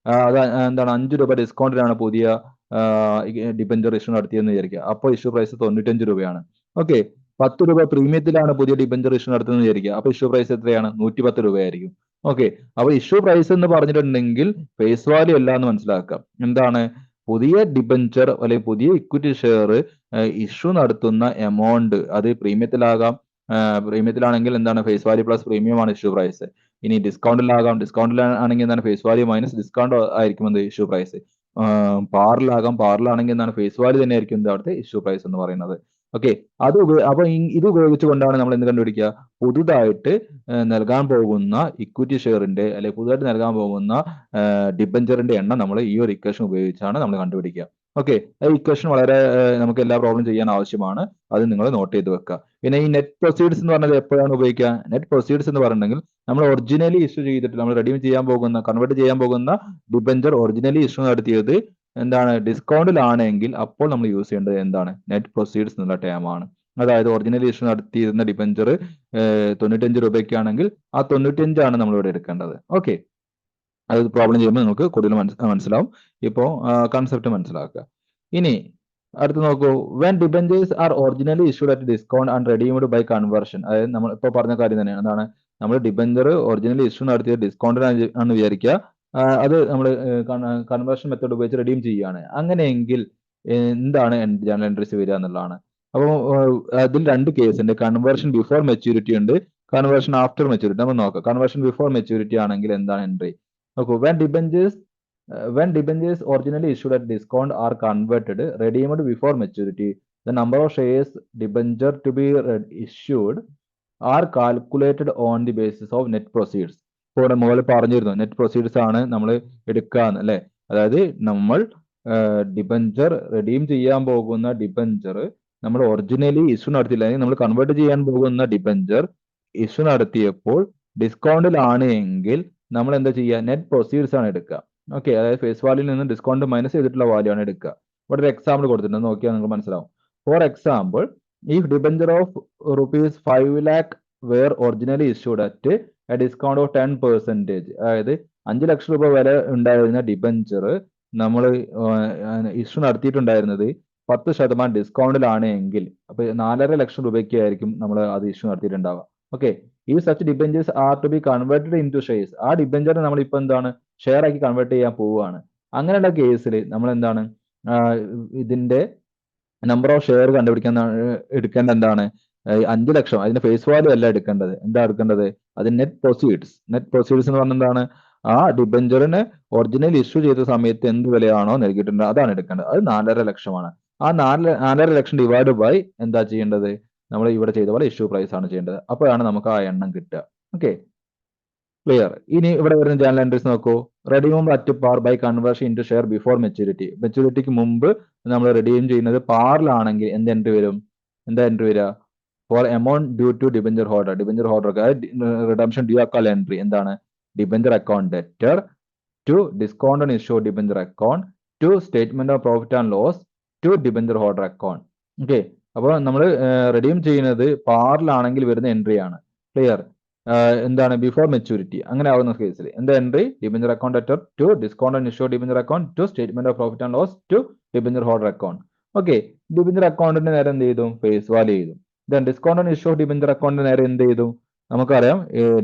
അത് എന്താണ്, 5 രൂപ ഡിസ്കൗണ്ടിലാണ് പുതിയ ഡിബഞ്ചർ ഇഷ്യൂ നടത്തിയെന്ന് വിചാരിക്കുക, അപ്പോൾ ഇഷ്യൂ പ്രൈസ് 95 രൂപയാണ്. ഓക്കെ, 10 രൂപ പ്രീമിയത്തിലാണ് പുതിയ ഡിബഞ്ചർ ഇഷ്യൂ നടത്തുന്നത് വിചാരിക്കുക, അപ്പൊ ഇഷ്യൂ പ്രൈസ് എത്രയാണ്, 110 രൂപയായിരിക്കും. ഓക്കെ, അപ്പൊ ഇഷ്യൂ പ്രൈസ് എന്ന് പറഞ്ഞിട്ടുണ്ടെങ്കിൽ ഫേസ് വാല്യൂ അല്ല എന്ന് മനസ്സിലാക്കാം. എന്താണ്, പുതിയ ഡിബഞ്ചർ അല്ലെങ്കിൽ പുതിയ ഇക്വിറ്റി ഷെയർ ഇഷ്യൂ നടത്തുന്ന എമൗണ്ട് അത് പ്രീമിയത്തിലാകാം, പ്രീമിയത്തിലാണെങ്കിൽ എന്താണ്, ഫേസ് വാല്യൂ പ്ലസ് പ്രീമിയം ആണ് ഇഷ്യൂ പ്രൈസ്. ഇനി ഡിസ്കൗണ്ടിലാകാം, ഡിസ്കൗണ്ടിലാണെങ്കിൽ എന്താണ്, ഫേസ് വാല്യൂ മൈനസ് ഡിസ്കൗണ്ട് ആയിരിക്കും എന്ത്, ഇഷ്യൂ പ്രൈസ്. പാറിലാകാം, പാറിലാണെങ്കിൽ എന്താണ്, ഫേസ് വാല്യൂ തന്നെ ആയിരിക്കും അവിടുത്തെ ഇഷ്യൂ പ്രൈസ് എന്ന് പറയുന്നത്. ഓക്കെ. അപ്പൊ ഇത് ഉപയോഗിച്ചുകൊണ്ടാണ് നമ്മൾ എന്ത് കണ്ടുപിടിക്കുക, പുതുതായിട്ട് നൽകാൻ പോകുന്ന ഇക്വിറ്റി ഷെയറിന്റെ അല്ലെങ്കിൽ പുതുതായിട്ട് നൽകാൻ പോകുന്ന ഡിബഞ്ചറിന്റെ എണ്ണം നമ്മൾ ഈ ഒരു ഇക്വേഷൻ ഉപയോഗിച്ചാണ് നമ്മൾ കണ്ടുപിടിക്കുക. ഓക്കെ. ഇക്വേഷൻ വളരെ നമുക്ക് എല്ലാ പ്രോബ്ലം ചെയ്യാൻ ആവശ്യമാണ്. അത് നിങ്ങൾ നോട്ട് ചെയ്ത് വെക്കുക. പിന്നെ ഈ നെറ്റ് പ്രൊസീഡ്സ് എന്ന് പറഞ്ഞത് എപ്പോഴാണ് ഉപയോഗിക്കുക? നെറ്റ് പ്രൊസീഡ്സ് എന്ന് പറഞ്ഞിട്ടുണ്ടെങ്കിൽ നമ്മൾ ഒറിജിനലി ഇഷ്യൂ ചെയ്തിട്ട് നമ്മൾ റെഡീം ചെയ്യാൻ പോകുന്ന കൺവേർട്ട് ചെയ്യാൻ പോകുന്ന ഡിബഞ്ചർ ഒറിജിനലി ഇഷ്യൂ നടത്തിയത് എന്താണ് ഡിസ്കൗണ്ടിലാണെങ്കിൽ അപ്പോൾ നമ്മൾ യൂസ് ചെയ്യേണ്ടത് എന്താണ്, നെറ്റ് പ്രൊസീഡ്സ് എന്നുള്ള ടേം ആണ്. അതായത് ഒറിജിനൽ ഇഷ്യൂ നടത്തിയിരുന്ന ഡിബഞ്ചർ 95 രൂപയ്ക്കാണെങ്കിൽ ആ 95 നമ്മൾ ഇവിടെ എടുക്കേണ്ടത്. ഓക്കെ. അത് പ്രോബ്ലം ചെയ്യുമ്പോൾ നിങ്ങൾക്ക് കൂടുതൽ മനസ്സിലാവും. ഇപ്പോൾ കൺസെപ്റ്റ് മനസ്സിലാക്കുക. ഇനി അടുത്ത് നോക്കൂ, when debentures are originally issued at discount and redeemed by conversion. അതായത് നമ്മൾ ഇപ്പോൾ പറഞ്ഞ കാര്യം തന്നെയാണ്. എന്താണ്, നമ്മൾ ഡിബഞ്ചർ ഒറിജിനലി ഇഷ്യൂ നടത്തിയ ഡിസ്കൗണ്ടിനാണ് വിചാരിക്കുക, അത് നമ്മൾ കൺവേർഷൻ മെത്തേഡ് ഉപയോഗിച്ച് റെഡീം ചെയ്യുകയാണ്. അങ്ങനെയെങ്കിൽ എന്താണ് ജേണൽ എൻട്രീസ് വരിക എന്നുള്ളതാണ്. അപ്പോൾ അതിൽ രണ്ട് കേസ് ഉണ്ട്. കൺവേർഷൻ ബിഫോർ മെച്യൂരിറ്റി ഉണ്ട്, കൺവേർഷൻ ആഫ്റ്റർ മെച്യൂരിറ്റി. നമ്മൾ നോക്കാം. കൺവേർഷൻ ബിഫോർ മെച്യൂരിറ്റി ആണെങ്കിൽ എന്താണ് എൻട്രി നോക്കൂ. when debentures originally issued at discount are converted, redeemed before maturity, the number of shares debenture to be issued are calculated on the basis of net proceeds. ഇപ്പോൾ മുകളിൽ പറഞ്ഞിരുന്നു net proceeds ആണ് നമ്മൾ എടുക്കുക അല്ലെ. അതായത് നമ്മൾ ഡിബഞ്ചർ റെഡീം ചെയ്യാൻ പോകുന്ന ഡിബഞ്ചർ നമ്മൾ ഒറിജിനലി ഇഷ്യൂ നടത്തിയില്ല, അല്ലെങ്കിൽ നമ്മൾ കൺവേർട്ട് ചെയ്യാൻ പോകുന്ന ഡിബഞ്ചർ ഇഷ്യൂ നടത്തിയപ്പോൾ ഡിസ്കൗണ്ടിലാണ് എങ്കിൽ നമ്മൾ എന്താ ചെയ്യുക, നെറ്റ് പ്രൊസീഡ്സ് ആണ് എടുക്കുക. ഓക്കെ. അതായത് ഫേസ് വാല്യൂയിൽ നിന്ന് ഡിസ്കൗണ്ട് മൈനസ് ചെയ്തിട്ടുള്ള വാല്യൂ ആണ് എടുക്കുക. ഇവിടെ ഒരു എക്സാമ്പിൾ കൊടുത്തിട്ടുണ്ട്, നോക്കിയാൽ നിങ്ങൾക്ക് മനസ്സിലാവും. For example, if debenture of ₹5 lakh were originally issued at a discount of 10%, അതായത് 5 ലക്ഷം രൂപ വില ഉണ്ടായിരുന്ന ഡിബഞ്ചർ നമ്മൾ ഇഷ്യൂ നടത്തിയിട്ടുണ്ടായിരുന്നത് 10% ഡിസ്കൗണ്ടിലാണ് എങ്കിൽ അപ്പൊ 4.5 ലക്ഷം രൂപയ്ക്ക് ആയിരിക്കും നമ്മൾ അത് ഇഷ്യൂ നടത്തിയിട്ടുണ്ടാവുക. ഓക്കെ. ഈ such debentures are to be converted into shares. ആ ഡിബഞ്ചർ നമ്മൾ ഇപ്പൊ എന്താണ് ഷെയർ ആക്കി കൺവേർട്ട് ചെയ്യാൻ പോവുകയാണ്. അങ്ങനെയുള്ള കേസിൽ നമ്മൾ എന്താണ് ഇതിന്റെ നമ്പർ ഓഫ് ഷെയർ കണ്ടുപിടിക്കാൻ എടുക്കേണ്ട എന്താണ്, 5 ലക്ഷം അതിന്റെ ഫേസ് വാല്യൂ അല്ല എടുക്കേണ്ടത്. എന്താ എടുക്കേണ്ടത്, അത് നെറ്റ് പ്രൊസീഡ്സ്. നെറ്റ് പ്രൊസീഡ്സ് എന്ന് പറഞ്ഞാൽ എന്താണ്, ആ ഡിബഞ്ചറിന് ഒറിജിനൽ ഇഷ്യൂ ചെയ്ത സമയത്ത് എന്ത് വിലയാണോ നൽകിയിട്ടുണ്ട് അതാണ് എടുക്കേണ്ടത്. അത് 4.5 ലക്ഷമാണ്. ആ 4.5 ലക്ഷം ഡിവൈഡ് ബൈ എന്താ ചെയ്യേണ്ടത്, നമ്മൾ ഇവിടെ ചെയ്ത പോലെ ഇഷ്യൂ പ്രൈസ് ആണ് ചെയ്യേണ്ടത്. അപ്പോഴാണ് നമുക്ക് ആ എണ്ണം കിട്ടുക. Okay, clear. ഇനി ഇവിടെ വരുന്ന ജേണൽ എൻട്രീസ് നോക്കൂ. Redeem at par by conversion into share before maturity. മെച്യൂരിറ്റിക്ക് മുമ്പ് നമ്മൾ റെഡീം ചെയ്യുന്നത് പാറിലാണെങ്കിൽ എന്ത് എൻട്രി വരും, എന്താ എൻട്രി വരിക, for amount due to debenture holder. Debenture ഹോൾഡർക്ക് റിഡംഷൻ ഡ്യൂ ആക്കാനുള്ള എൻട്രി എന്താണ്, debenture account debtor to discount on issue debenture account to statement of profit and loss to debenture holder account. Okay. അപ്പോൾ നമ്മൾ redeem ചെയ്യുന്നത് പാറിലാണെങ്കിൽ വരുന്ന entry ആണ്. Clear. എന്താണ് before maturity അങ്ങനെ ആവുന്ന കേസിൽ എന്താ entry, debenture account debtor to discount on issue debenture account to statement of profit and loss to debenture holder account. Okay. Debenture അക്കൗണ്ടിന്റെ നേരെ എന്ത് ചെയ്തു, ഫേസ് വാല്യൂ ചെയ്തു. Then discount on issue debenture അക്കൗണ്ടിന്റെ നേരെ എന്ത് ചെയ്തു, നമുക്കറിയാം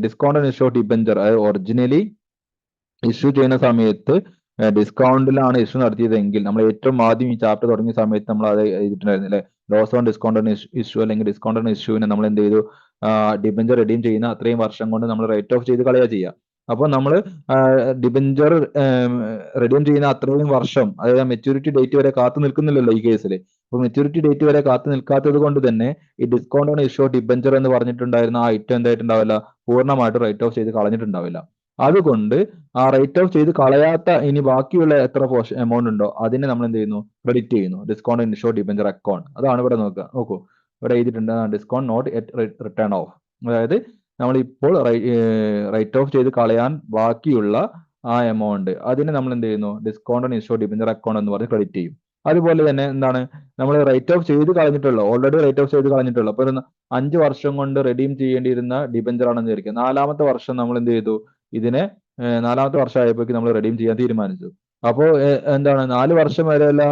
ഡിസ്കൗണ്ട് ഓൺ ഇഷ്യൂ ഡിബഞ്ചർ അതായത് ഒറിജിനലി ഇഷ്യൂ ചെയ്യുന്ന സമയത്ത് ഡിസ്കൗണ്ടിലാണ് ഇഷ്യൂ നടത്തിയതെങ്കിൽ നമ്മൾ ഏറ്റവും ആദ്യം ഈ ചാപ്റ്റർ തുടങ്ങിയ സമയത്ത് നമ്മൾ അത് എഴുതിയിട്ടുണ്ടായിരുന്നു അല്ലെ, loss on discount on issue അല്ലെങ്കിൽ ഡിസ്കൗണ്ട് ഓൺ ഇഷ്യൂവിനെ നമ്മൾ എന്ത് ചെയ്തു, ഡിബഞ്ചർ റെഡീം ചെയ്യുന്ന അത്രയും വർഷം കൊണ്ട് നമ്മൾ റൈറ്റ് ഓഫ് ചെയ്ത് കളയുക ചെയ്യുക. അപ്പോൾ നമ്മൾ ഡിബഞ്ചർ റെഡീം ചെയ്യുന്ന അത്രയും വർഷം, അതായത് മെച്യൂരിറ്റി ഡേറ്റ് വരെ കാത്തു നിൽക്കുന്നില്ലല്ലോ ഈ കേസിൽ. അപ്പോൾ മെച്യൂരിറ്റി ഡേറ്റ് വരെ കാത്തു നിൽക്കാത്തത് കൊണ്ട് തന്നെ ഈ ഡിസ്കൗണ്ട് ഓൺ ഇഷ്യൂ ഡിബഞ്ചർ എന്ന് പറഞ്ഞിട്ടുണ്ടായിരുന്ന ആ ഐറ്റം എന്തായിട്ടുണ്ടാവില്ല, പൂർണ്ണമായിട്ട് റൈറ്റ് ഓഫ് ചെയ്ത് കളഞ്ഞിട്ടുണ്ടാവില്ല. അതുകൊണ്ട് ആ റൈറ്റ് ഓഫ് ചെയ്ത് കളയാത്ത ഇനി ബാക്കിയുള്ള എത്ര എമൗണ്ട് ഉണ്ടോ അതിനെ നമ്മൾ എന്ത് ചെയ്യുന്നു, ക്രെഡിറ്റ് ചെയ്യുന്നു discount on issue debenture account. അതാണ് ഇവിടെ നോക്കൂ, ഇവിടെ എഴുതിയിട്ടുണ്ട് ഡിസ്കൗണ്ട് നോട്ട് റിട്ടേൺ ഓഫ്. അതായത് നമ്മൾ ഇപ്പോൾ റൈറ്റ് ഓഫ് ചെയ്ത് കളയാൻ ബാക്കിയുള്ള ആ എമൗണ്ട് അതിനെ നമ്മൾ എന്ത് ചെയ്യുന്നു, discount on issue debenture account എന്ന് പറഞ്ഞ് ക്രെഡിറ്റ് ചെയ്യും. അതുപോലെ തന്നെ എന്താണ്, നമ്മൾ റൈറ്റ് ഓഫ് ചെയ്ത് കളഞ്ഞിട്ടുള്ള ഓൾറെഡി റൈറ്റ് ഓഫ് ചെയ്ത് കളഞ്ഞിട്ടുള്ള അപ്പോൾ 5 വർഷം കൊണ്ട് റെഡീം ചെയ്യേണ്ടിയിരുന്ന ഡിബഞ്ചർ ആണെന്ന് വിചാരിക്കുക. 4ാമത്തെ വർഷം നമ്മൾ എന്ത് ചെയ്തു, ഇതിനെ 4ാമത്തെ വർഷം ആയപ്പോഴേക്ക് നമ്മൾ റെഡീം ചെയ്യാൻ തീരുമാനിച്ചു. അപ്പോൾ എന്താണ് 4 വർഷം വരെയുള്ള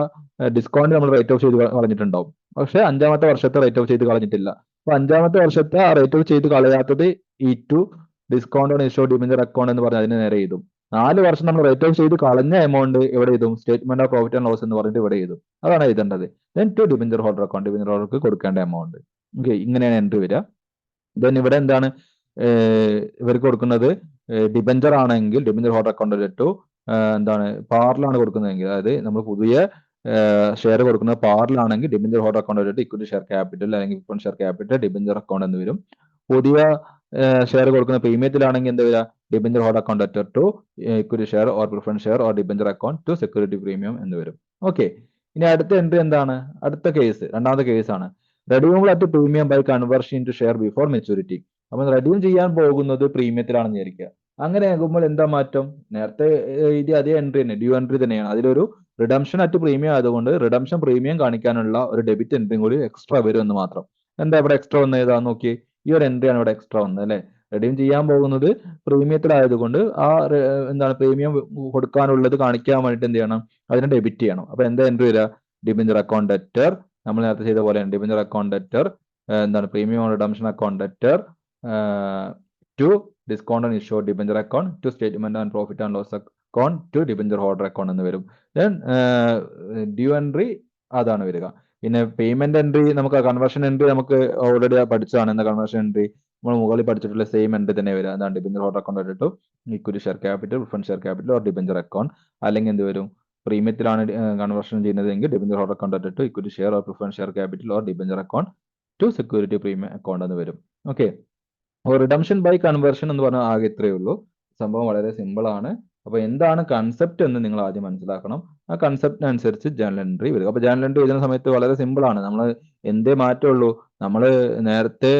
ഡിസ്കൗണ്ട് നമ്മൾ റൈറ്റ് ഓഫ് ചെയ്ത് കളഞ്ഞിട്ടുണ്ടാവും. പക്ഷെ 5ാമത്തെ വർഷത്തെ റൈറ്റ് ഓഫ് ചെയ്ത് കളഞ്ഞിട്ടില്ല. അപ്പൊ 5ാമത്തെ വർഷത്തെ ആ റൈറ്റ് ഓഫ് ചെയ്ത് കളയാത്തത് ഈ to discount on issue debenture account എന്ന് പറഞ്ഞ് അതിന് നേരെ ചെയ്തു. 4 വർഷം നമ്മൾ റൈറ്റ് ഓഫ് ചെയ്ത് കളഞ്ഞ എമൗണ്ട് എവിടെ ചെയ്തു, statement of profit and loss എന്ന് പറഞ്ഞിട്ട് ഇവിടെ ചെയ്തു. അതാണ് എഴുതേണ്ടത്. Then to debenture holder account, debenture ഹോൾഡർക്ക് കൊടുക്കേണ്ട എമൗണ്ട്. ഓക്കെ, ഇങ്ങനെയാണ് എൻട്രി വരിക. ദെൻ ഇവിടെ എന്താണ് ഇവർക്ക് കൊടുക്കുന്നത്, ഡിബഞ്ചർ ആണെങ്കിൽ ഡിബഞ്ചർ ഹോൾഡർ അക്കൗണ്ട് ടു എന്താണ് പാറിലാണ് കൊടുക്കുന്നതെങ്കിൽ, അതായത് നമ്മൾ പുതിയ ഷെയർ കൊടുക്കുന്നത് പാറിലാണെങ്കിൽ ഡിബഞ്ചർ ഹോൾഡർ അക്കൗണ്ട് ആയിട്ട് ഇക്വിറ്റി ഷെയർ ക്യാപിറ്റൽ അല്ലെങ്കിൽ preference share capital debenture account എന്ന് വരും. പുതിയ ഷെയർ കൊടുക്കുന്ന പ്രീമിയത്തിലാണെങ്കിൽ എന്താ വരിക debenture holder account debtor to equity share or preference share or debenture account to security premium എന്ന് വരും. ഓക്കെ, ഇനി അടുത്ത എൻട്രി എന്താണ്? അടുത്ത കേസ് രണ്ടാമത്തെ കേസാണ് redeemable at premium by conversion to share before maturity. അപ്പൊ റെഡ്യൂം ചെയ്യാൻ പോകുന്നത് പ്രീമിയത്തിലാണെന്ന് വിചാരിക്കുക. അങ്ങനെ ആകുമ്പോൾ എന്താ മാറ്റം? നേരത്തെ ഇത് അതേ എൻട്രി തന്നെ, ഡ്യൂ എൻട്രി തന്നെയാണ്. അതിലൊരു റിഡംഷൻ അറ്റ് പ്രീമിയം ആയതുകൊണ്ട് റിഡംഷൻ പ്രീമിയം കാണിക്കാനുള്ള ഒരു ഡെബിറ്റ് എൻട്രിയും കൂടി എക്സ്ട്രാ വരും എന്ന് മാത്രം. എന്താ ഇവിടെ എക്സ്ട്രാ വന്നത് ഏതാന്ന് നോക്കി, ഈ ഒരു എൻട്രിയാണ് ഇവിടെ എക്സ്ട്രാ വന്നത് അല്ലെ. റെഡീം ചെയ്യാൻ പോകുന്നത് പ്രീമിയത്തിലായതുകൊണ്ട് ആ എന്താണ് പ്രീമിയം കൊടുക്കാനുള്ളത് കാണിക്കാൻ വേണ്ടിയിട്ട് എന്ത് ചെയ്യണം, അതിനെ ഡെബിറ്റ് ചെയ്യണം. അപ്പൊ എന്താ എൻട്രി വരിക? ഡിബഞ്ചർ അക്കൗണ്ട് ഡെറ്റർ, നമ്മൾ നേരത്തെ ചെയ്ത പോലെയാണ്. ഡിബഞ്ചർ അക്കൗണ്ട് ഡെറ്റർ എന്താണ് premium redemption account debtor to discount and issue debenture account to statement and profit and loss account to debenture holder account എന്ന് വരും. ദെൻ ഡ്യൂ എൻട്രി അതാണ് വരിക. പിന്നെ പേയ്മെന്റ് എൻട്രി നമുക്ക് കൺവേർഷൻ എൻട്രി നമുക്ക് already പഠിച്ചതാണ്. എന്താ കൺവേർഷൻ എൻട്രി? നമ്മൾ മുകളിൽ പഠിച്ചിട്ടുള്ള സെയിം എൻട്രി തന്നെ വരിക. അതാണ് debenture holder account to equity share capital preference share capital or debenture account. അല്ലെങ്കിൽ എന്ത് വരും? പ്രീമിയത്തിലാണ് കൺവേർഷൻ ചെയ്യുന്നതെങ്കിൽ debenture holder account to equity share or preference share capital or debenture account to security premium account എന്ന് വരും. Okay, അപ്പോൾ redemption by conversion എന്ന് പറഞ്ഞാൽ ആകെ ഇത്രയേ ഉള്ളൂ. സംഭവം വളരെ സിമ്പിൾ ആണ്. അപ്പൊ എന്താണ് കൺസെപ്റ്റ് എന്ന് നിങ്ങൾ ആദ്യം മനസ്സിലാക്കണം. ആ കൺസെപ്റ്റിനനുസരിച്ച് ജേണൽ എൻട്രി വരും. അപ്പൊ ജേണൽ എൻട്രി എഴുതുന്ന സമയത്ത് വളരെ സിമ്പിൾ ആണ്. നമ്മൾ എന്തേ മാറ്റമുള്ളൂ, നമ്മൾ നേരത്തെ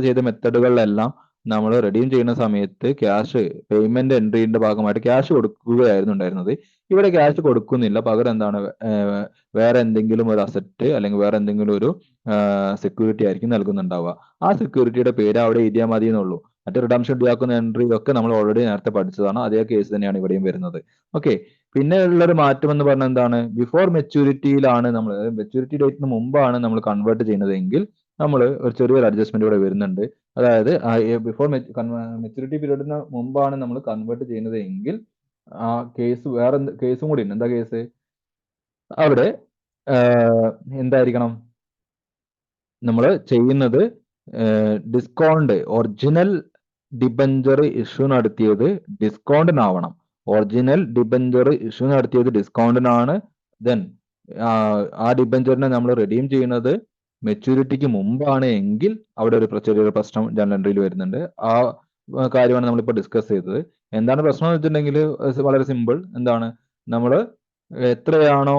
ചെയ്ത മെത്തഡുകളിലെല്ലാം നമ്മൾ റെഡീം ചെയ്യുന്ന സമയത്ത് ക്യാഷ് പേയ്മെന്റ് എൻട്രീന്റെ ഭാഗമായിട്ട് ക്യാഷ് കൊടുക്കുകയായിരുന്നു ഉണ്ടായിരുന്നത്. ഇവിടെ ക്യാഷ് കൊടുക്കുന്നില്ല, പകരം എന്താണ് വേറെ എന്തെങ്കിലും ഒരു അസറ്റ് അല്ലെങ്കിൽ വേറെ എന്തെങ്കിലും ഒരു സെക്യൂരിറ്റി ആയിരിക്കും നൽകുന്നുണ്ടാവുക. ആ സെക്യൂരിറ്റിയുടെ പേര് അവിടെ എഴുതിയാൽ മതി എന്നുള്ളൂ. മറ്റേ റിഡംഷൻ ഡ്യൂ ആക്കുന്ന എൻട്രി ഒക്കെ നമ്മൾ ഓൾറെഡി നേരത്തെ പഠിച്ചതാണ്. അതേ കേസ് തന്നെയാണ് ഇവിടെയും വരുന്നത്. ഓക്കെ, പിന്നെ ഉള്ളൊരു മാറ്റം എന്ന് പറഞ്ഞാൽ എന്താണ്? ബിഫോർ മെച്യൂരിറ്റിയിലാണ് നമ്മൾ, മെച്യൂരിറ്റി ഡേറ്റിന് മുമ്പാണ് നമ്മൾ കൺവേർട്ട് ചെയ്യുന്നതെങ്കിൽ നമ്മൾ ഒരു ചെറിയൊരു അഡ്ജസ്റ്റ്മെന്റ് ഇവിടെ വരുന്നുണ്ട്. അതായത് ബിഫോർ മെച്യൂരിറ്റി പീരീഡിന് മുമ്പാണ് നമ്മൾ കൺവേർട്ട് ചെയ്യുന്നത് എങ്കിൽ ആ കേസ് വേറെ കേസും കൂടി ഉണ്ട്. എന്താ കേസ്? അവിടെ എന്തായിരിക്കണം നമ്മൾ ചെയ്യുന്നത്? ഡിസ്കൗണ്ട് ഒറിജിനൽ ഡിബഞ്ചർ ഇഷ്യൂ നടത്തിയത് ഡിസ്കൗണ്ടിനാവണം. ഒറിജിനൽ ഡിബഞ്ചർ ഇഷ്യൂ നടത്തിയത് ഡിസ്കൗണ്ടിനാണ്. ദെൻ ആ ഡിബഞ്ചറിനെ നമ്മൾ റെഡീം ചെയ്യുന്നത് മെച്യൂരിറ്റിക്ക് മുമ്പാണ് എങ്കിൽ അവിടെ ഒരു ചെറിയൊരു പ്രശ്നം ജേണൽ എൻട്രിയിൽ വരുന്നുണ്ട്. ആ കാര്യമാണ് നമ്മളിപ്പോൾ ഡിസ്കസ് ചെയ്തത്. എന്താണ് പ്രശ്നം എന്ന് വെച്ചിട്ടുണ്ടെങ്കിൽ വളരെ സിമ്പിൾ. എന്താണ്, നമ്മൾ എത്രയാണോ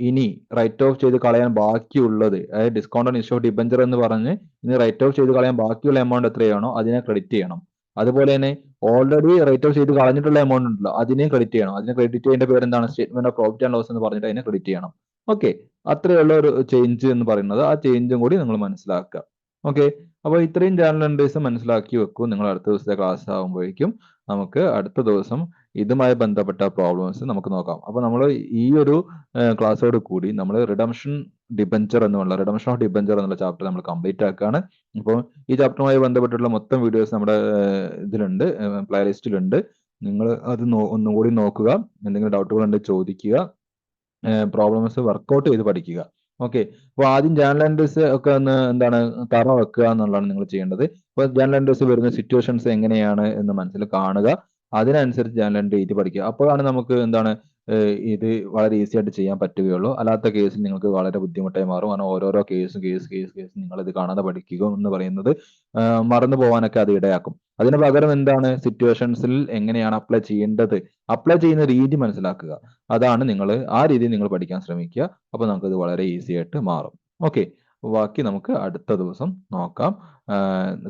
ഇനി റൈറ്റ് ഓഫ് ചെയ്ത് കളയാൻ ബാക്കിയുള്ളത്, അതായത് discount on issue of debenture എന്ന് പറഞ്ഞ് ഇനി റൈറ്റ് ഓഫ് ചെയ്ത് കളയാൻ ബാക്കിയുള്ള എമൗണ്ട് എത്രയാണോ അതിനെ ക്രെഡിറ്റ് ചെയ്യണം. അതുപോലെ തന്നെ ഓൾറെഡി റൈറ്റ് ഓഫ് ചെയ്ത് കളഞ്ഞിട്ടുള്ള എമൗണ്ട് ഉണ്ടല്ലോ അതിനെ ക്രെഡിറ്റ് ചെയ്യണം. അതിനെ ക്രെഡിറ്റ് ചെയ്യേണ്ട പേര് എന്താണ്? Statement of profit and loss എന്ന് പറഞ്ഞിട്ട് അതിനെ ക്രെഡിറ്റ് ചെയ്യണം. ഓക്കെ, അത്രയുള്ള ഒരു ചേഞ്ച് എന്ന് പറയുന്നത്. ആ ചേഞ്ചും കൂടി നിങ്ങൾ മനസ്സിലാക്കുക. ഓക്കെ, അപ്പോൾ ഇത്രയും ജേണൽ എൻട്രീസ് മനസ്സിലാക്കി വെക്കൂ. നിങ്ങൾ അടുത്ത ദിവസത്തെ ക്ലാസ് ആകുമ്പോഴേക്കും നമുക്ക് അടുത്ത ദിവസം ഇതുമായി ബന്ധപ്പെട്ട പ്രോബ്ലംസ് നമുക്ക് നോക്കാം. അപ്പൊ നമ്മൾ ഈ ഒരു ക്ലാസ്സോട് കൂടി നമ്മൾ redemption debenture redemption of debenture എന്നുള്ള ചാപ്റ്റർ നമ്മൾ കംപ്ലീറ്റ് ആക്കുകയാണ്. അപ്പോൾ ഈ ചാപ്റ്ററുമായി ബന്ധപ്പെട്ടുള്ള മൊത്തം വീഡിയോസ് നമ്മുടെ ഇതിലുണ്ട്, പ്ലേലിസ്റ്റിലുണ്ട്. നിങ്ങൾ അത് ഒന്നും കൂടി നോക്കുക. എന്തെങ്കിലും ഡൗട്ടുകൾ ഉണ്ടെങ്കിൽ ചോദിക്കുക. പ്രോബ്ലംസ് വർക്കൗട്ട് ചെയ്ത് പഠിക്കുക. ഓക്കെ, അപ്പോൾ ആദ്യം ജേണൽ എൻട്രീസ് ഒക്കെ ഒന്ന് എന്താണ് തറ വെക്കുക എന്നുള്ളതാണ് നിങ്ങൾ ചെയ്യേണ്ടത്. അപ്പോൾ ജേണൽ എൻട്രീസ് വരുന്ന സിറ്റുവേഷൻസ് എങ്ങനെയാണ് എന്ന് മനസ്സിൽ കാണുക. അതിനനുസരിച്ച് ജേണൽ എൻട്രി എഴുതി പഠിക്കുക. അപ്പോഴാണ് നമുക്ക് എന്താണ് ഇത് വളരെ ഈസി ആയിട്ട് ചെയ്യാൻ പറ്റുകയുള്ളൂ. അല്ലാത്ത കേസിൽ നിങ്ങൾക്ക് വളരെ ബുദ്ധിമുട്ടായി മാറും. കാരണം ഓരോരോ കേസ് നിങ്ങൾ ഇത് കാണാതെ പഠിക്കുക എന്ന് പറയുന്നത് മറന്നു പോകാനൊക്കെ അത് ഇടയാക്കും. അതിന് പകരം എന്താണ് സിറ്റുവേഷൻസിൽ എങ്ങനെയാണ് അപ്ലൈ ചെയ്യേണ്ടത്, അപ്ലൈ ചെയ്യുന്ന രീതി മനസ്സിലാക്കുക. അതാണ് നിങ്ങൾ ആ രീതിയിൽ നിങ്ങൾ പഠിക്കാൻ ശ്രമിക്കുക. അപ്പോൾ നമുക്കത് വളരെ ഈസി ആയിട്ട് മാറും. ഓക്കെ, ബാക്കി നമുക്ക് അടുത്ത ദിവസം നോക്കാം.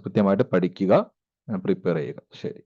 കൃത്യമായിട്ട് പഠിക്കുക, പ്രിപ്പയർ ചെയ്യുക. ശരി.